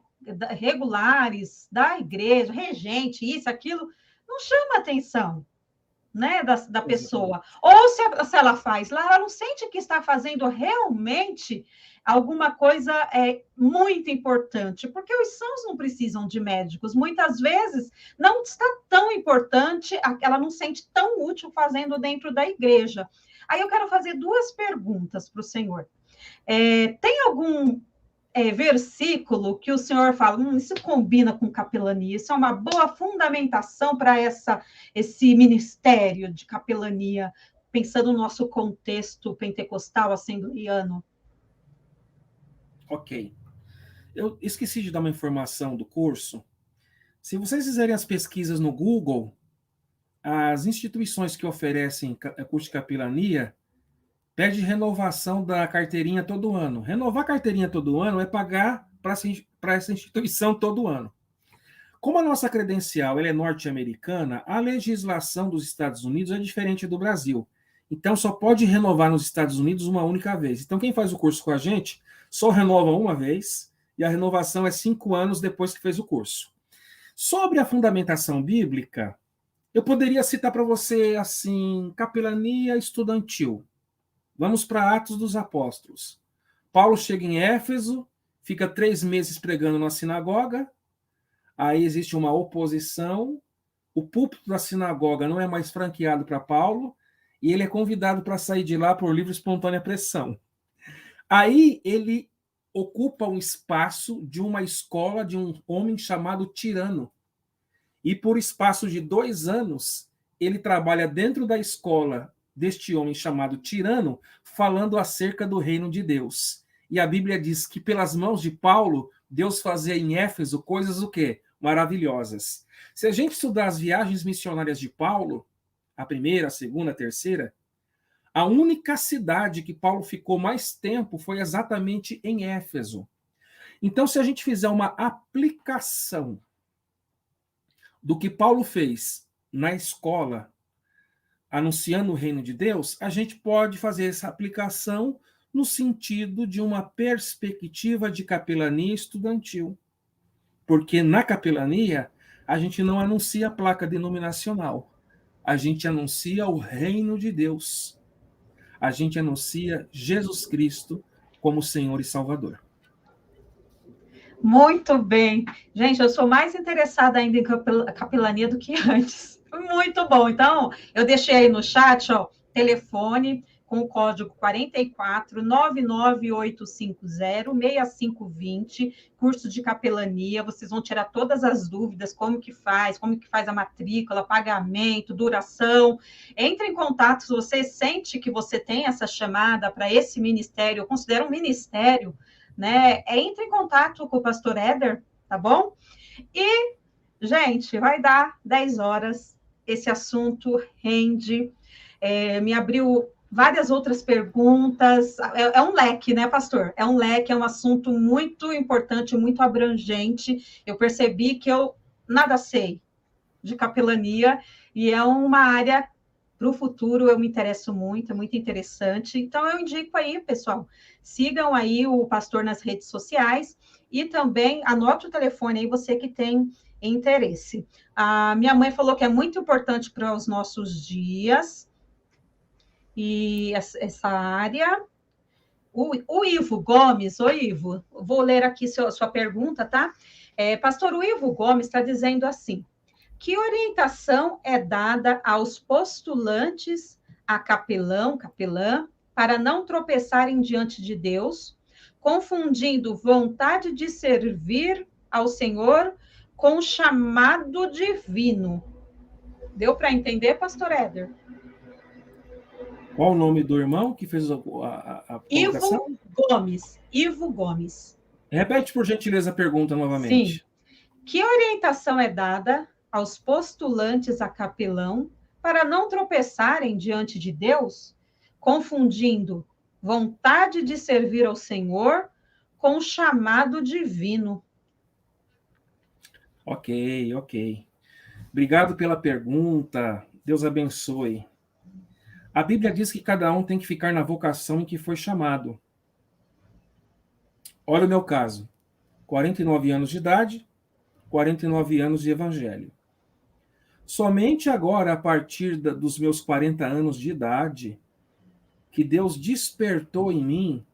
regulares da igreja, regente, isso, aquilo, não chama atenção, né, da pessoa. Ou se ela faz lá, ela não sente que está fazendo realmente alguma coisa muito importante, porque os sãos não precisam de médicos. Muitas vezes não está tão importante, ela não sente tão útil fazendo dentro da igreja. Aí eu quero fazer duas perguntas para o senhor. Tem algum versículo que o senhor fala, isso combina com capelania, isso é uma boa fundamentação para esse ministério de capelania, pensando no nosso contexto pentecostal assembleiano? Ok. Eu esqueci de dar uma informação do curso. Se vocês fizerem as pesquisas no Google, as instituições que oferecem curso de capelania pede renovação da carteirinha todo ano. Renovar a carteirinha todo ano é pagar para essa instituição todo ano. Como a nossa credencial ela é norte-americana, a legislação dos Estados Unidos é diferente do Brasil. Então, só pode renovar nos Estados Unidos uma única vez. Então, quem faz o curso com a gente só renova uma vez, e a renovação é 5 anos depois que fez o curso. Sobre a fundamentação bíblica, eu poderia citar para você, assim, capelania estudantil. Vamos para Atos dos Apóstolos. Paulo chega em Éfeso, fica 3 meses pregando na sinagoga, aí existe uma oposição, o púlpito da sinagoga não é mais franqueado para Paulo, e ele é convidado para sair de lá por livre e espontânea pressão. Aí ele ocupa um espaço de uma escola de um homem chamado Tirano. E por espaço de 2 anos, ele trabalha dentro da escola deste homem chamado Tirano, falando acerca do reino de Deus. E a Bíblia diz que pelas mãos de Paulo, Deus fazia em Éfeso coisas o quê? Maravilhosas. Se a gente estudar as viagens missionárias de Paulo, a primeira, a segunda, a terceira, a única cidade que Paulo ficou mais tempo foi exatamente em Éfeso. Então, se a gente fizer uma aplicação do que Paulo fez na escola, anunciando o reino de Deus, a gente pode fazer essa aplicação no sentido de uma perspectiva de capelania estudantil. Porque na capelania, a gente não anuncia a placa denominacional. A gente anuncia o reino de Deus. A gente anuncia Jesus Cristo como Senhor e Salvador. Muito bem. Gente, eu sou mais interessada ainda em capelania do que antes. Muito bom. Então, eu deixei aí no chat, ó, telefone com o código 44 99850 6520, curso de capelania. Vocês vão tirar todas as dúvidas, como que faz a matrícula, pagamento, duração. Entre em contato se você sente que você tem essa chamada para esse ministério, eu considero um ministério, né? Entre em contato com o pastor Éder, tá bom? E, gente, vai dar 10 horas, esse assunto rende, me abriu várias outras perguntas. É um leque, né, pastor? É um leque, é um assunto muito importante, muito abrangente. Eu percebi que eu nada sei de capelania e é uma área para o futuro, eu me interesso muito, é muito interessante. Então, eu indico aí, pessoal, sigam aí o pastor nas redes sociais e também anote o telefone aí, você que tem interesse. A minha mãe falou que é muito importante para os nossos dias e essa área. O Ivo Gomes, oi, Ivo, vou ler aqui sua pergunta, tá? Pastor, o Ivo Gomes está dizendo assim: que orientação é dada aos postulantes a capelão, capelã, para não tropeçarem diante de Deus, confundindo vontade de servir ao Senhor com chamado divino? Deu para entender, pastor Éder? Qual o nome do irmão que fez a colocação? Ivo Gomes. Ivo Gomes. Repete, por gentileza, a pergunta novamente. Sim. Que orientação é dada aos postulantes a capelão para não tropeçarem diante de Deus, confundindo vontade de servir ao Senhor com chamado divino? Ok. Obrigado pela pergunta. Deus abençoe. A Bíblia diz que cada um tem que ficar na vocação em que foi chamado. Olha o meu caso. 49 anos de idade, 49 anos de evangelho. Somente agora, a partir dos meus 40 anos de idade, que Deus despertou em mim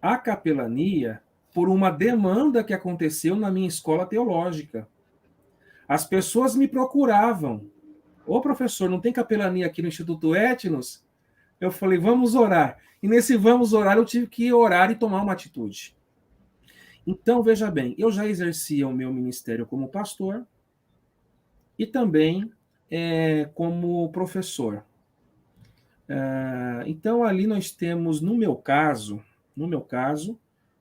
a capelania por uma demanda que aconteceu na minha escola teológica. As pessoas me procuravam. Ô, professor, não tem capelania aqui no Instituto Etnos? Eu falei, vamos orar. E nesse vamos orar, eu tive que orar e tomar uma atitude. Então, veja bem, eu já exercia o meu ministério como pastor e também como professor. Então, ali nós temos, no meu caso,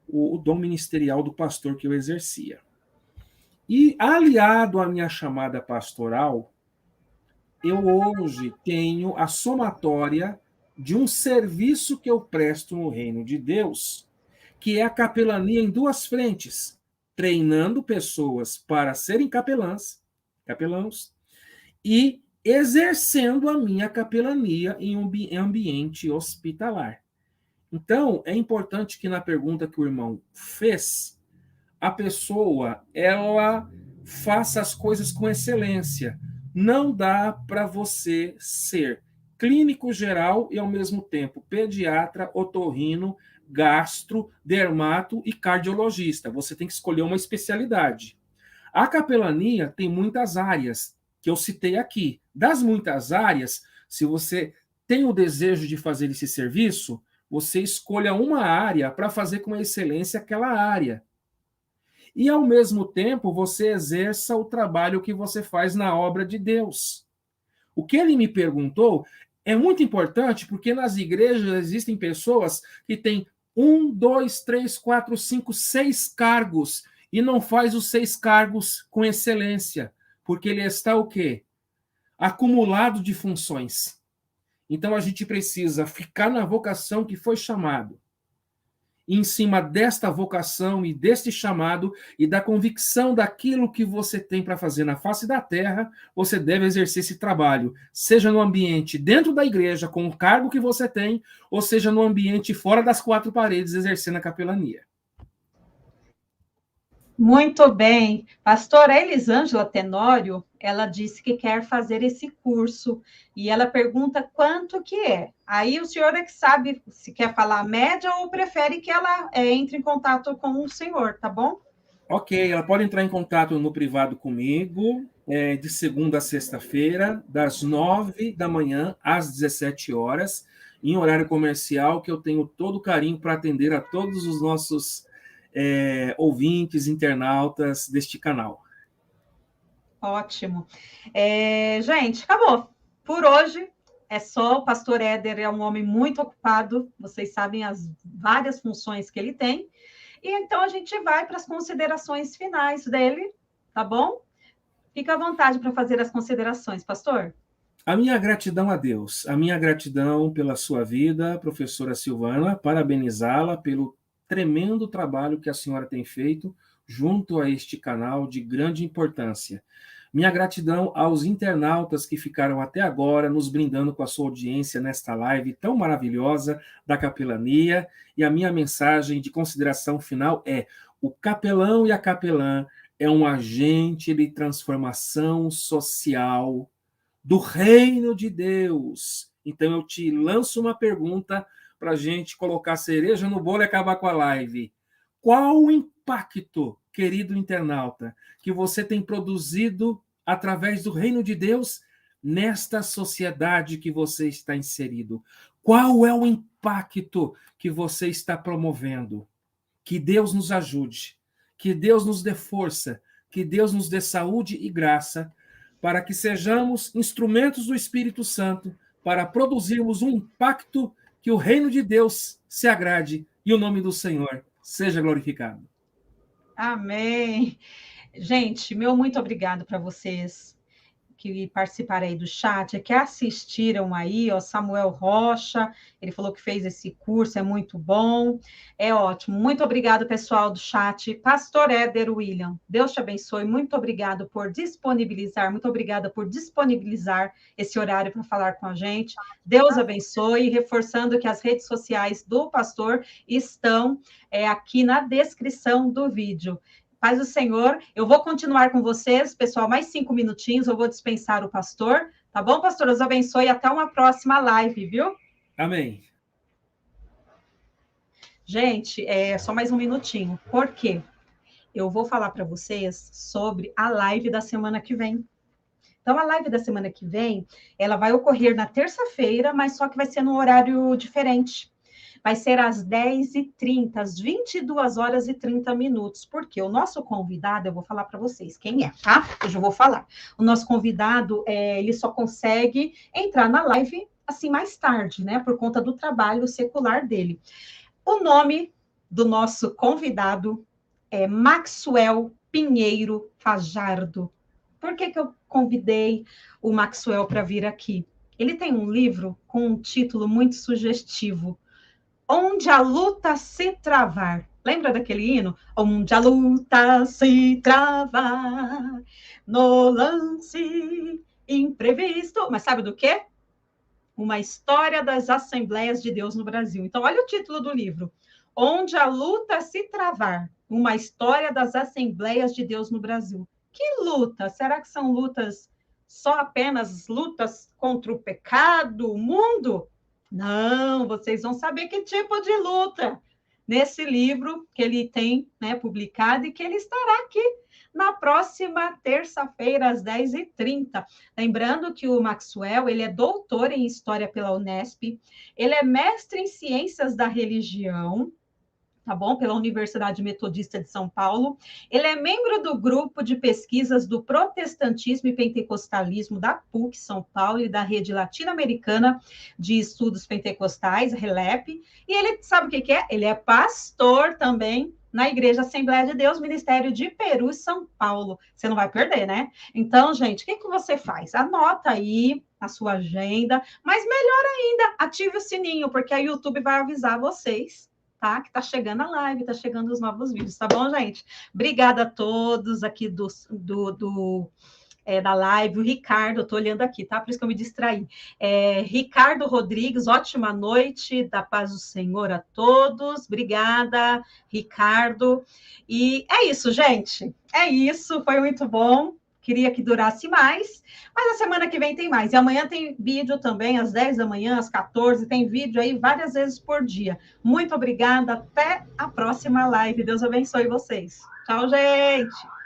o dom ministerial do pastor que eu exercia. E, aliado à minha chamada pastoral, eu hoje tenho a somatória de um serviço que eu presto no reino de Deus, que é a capelania em duas frentes, treinando pessoas para serem capelãos, e exercendo a minha capelania em um ambiente hospitalar. Então, é importante que na pergunta que o irmão fez, a pessoa ela faça as coisas com excelência. Não dá para você ser clínico geral e, ao mesmo tempo, pediatra, otorrino, gastro, dermato e cardiologista. Você tem que escolher uma especialidade. A capelania tem muitas áreas que eu citei aqui. Das muitas áreas, se você tem o desejo de fazer esse serviço, você escolha uma área para fazer com excelência aquela área. E, ao mesmo tempo, você exerça o trabalho que você faz na obra de Deus. O que ele me perguntou é muito importante, porque nas igrejas existem pessoas que têm 1, 2, 3, 4, 5, 6 cargos e não faz os 6 cargos com excelência, porque ele está o quê? Acumulado de funções. Então, a gente precisa ficar na vocação que foi chamado. E em cima desta vocação e deste chamado e da convicção daquilo que você tem para fazer na face da terra, você deve exercer esse trabalho, seja no ambiente dentro da igreja, com o cargo que você tem, ou seja no ambiente fora das 4 paredes, exercendo a capelania. Muito bem. Pastora Elisângela Tenório, ela disse que quer fazer esse curso e ela pergunta quanto que é. Aí o senhor é que sabe se quer falar a média ou prefere que ela entre em contato com o senhor, tá bom? Ok, ela pode entrar em contato no privado comigo, de segunda a sexta-feira, das 9 da manhã às 17 horas, em horário comercial, que eu tenho todo o carinho para atender a todos os nossos ouvintes, internautas deste canal. Ótimo. Gente, acabou. Por hoje é só. O pastor Éder é um homem muito ocupado, vocês sabem as várias funções que ele tem. E então a gente vai para as considerações finais dele, tá bom? Fica à vontade para fazer as considerações, pastor. A minha gratidão a Deus, a minha gratidão pela sua vida, professora Silvana, parabenizá-la pelo tremendo trabalho que a senhora tem feito junto a este canal de grande importância. Minha gratidão aos internautas que ficaram até agora nos brindando com a sua audiência nesta live tão maravilhosa da capelania, e a minha mensagem de consideração final é: o capelão e a capelã é um agente de transformação social do reino de Deus. Então eu te lanço uma pergunta para a gente colocar cereja no bolo e acabar com a live. Qual o impacto, querido internauta, que você tem produzido através do reino de Deus nesta sociedade que você está inserido? Qual é o impacto que você está promovendo? Que Deus nos ajude, que Deus nos dê força, que Deus nos dê saúde e graça, para que sejamos instrumentos do Espírito Santo para produzirmos um impacto que o reino de Deus se agrade e o nome do Senhor seja glorificado. Amém. Gente, meu muito obrigado para vocês que participaram aí do chat, que assistiram aí, ó, Samuel Rocha, ele falou que fez esse curso, é muito bom, é ótimo. Muito obrigado, pessoal do chat. Pastor Éder William, Deus te abençoe, muito obrigado por disponibilizar, muito obrigada por disponibilizar esse horário para falar com a gente. Deus abençoe, reforçando que as redes sociais do pastor estão aqui na descrição do vídeo. Paz do Senhor, eu vou continuar com vocês, pessoal, mais 5 minutinhos, eu vou dispensar o pastor, tá bom, pastor? Deus abençoe e até uma próxima live, viu? Amém. Gente, só mais um minutinho, por quê? Eu vou falar para vocês sobre a live da semana que vem. Então, a live da semana que vem, ela vai ocorrer na terça-feira, mas só que vai ser num horário diferente. Vai ser às 10h30, às 22h30, porque o nosso convidado, eu vou falar para vocês quem é, tá? Eu já vou falar. O nosso convidado, ele só consegue entrar na live assim mais tarde, né? Por conta do trabalho secular dele. O nome do nosso convidado é Maxwell Pinheiro Fajardo. Por que eu convidei o Maxwell para vir aqui? Ele tem um livro com um título muito sugestivo, Onde a Luta se Travar. Lembra daquele hino? Onde a luta se travar, no lance imprevisto. Mas sabe do quê? Uma história das Assembleias de Deus no Brasil. Então, olha o título do livro. Onde a luta se travar, uma história das Assembleias de Deus no Brasil. Que luta? Será que são lutas, só apenas lutas contra o pecado, o mundo? Não, vocês vão saber que tipo de luta nesse livro que ele tem, né, publicado e que ele estará aqui na próxima terça-feira, às 10h30. Lembrando que o Maxwell, ele é doutor em História pela Unesp, ele é mestre em Ciências da Religião, tá bom? Pela Universidade Metodista de São Paulo. Ele é membro do grupo de pesquisas do Protestantismo e Pentecostalismo da PUC São Paulo e da Rede Latino-Americana de Estudos Pentecostais, RELEP. E ele sabe o que é? Ele é pastor também na Igreja Assembleia de Deus, Ministério de Peru e São Paulo. Você não vai perder, né? Então, gente, o que você faz? Anota aí a sua agenda, mas melhor ainda, ative o sininho, porque a YouTube vai avisar vocês, tá? Que tá chegando a live, tá chegando os novos vídeos, tá bom, gente? Obrigada a todos aqui da live. O Ricardo, eu tô olhando aqui, tá? Por isso que eu me distraí. Ricardo Rodrigues, ótima noite, da paz do Senhor a todos. Obrigada, Ricardo. E é isso, gente. É isso, foi muito bom. Queria que durasse mais, mas a semana que vem tem mais. E amanhã tem vídeo também, às 10 da manhã, às 14, tem vídeo aí várias vezes por dia. Muito obrigada, até a próxima live. Deus abençoe vocês. Tchau, gente!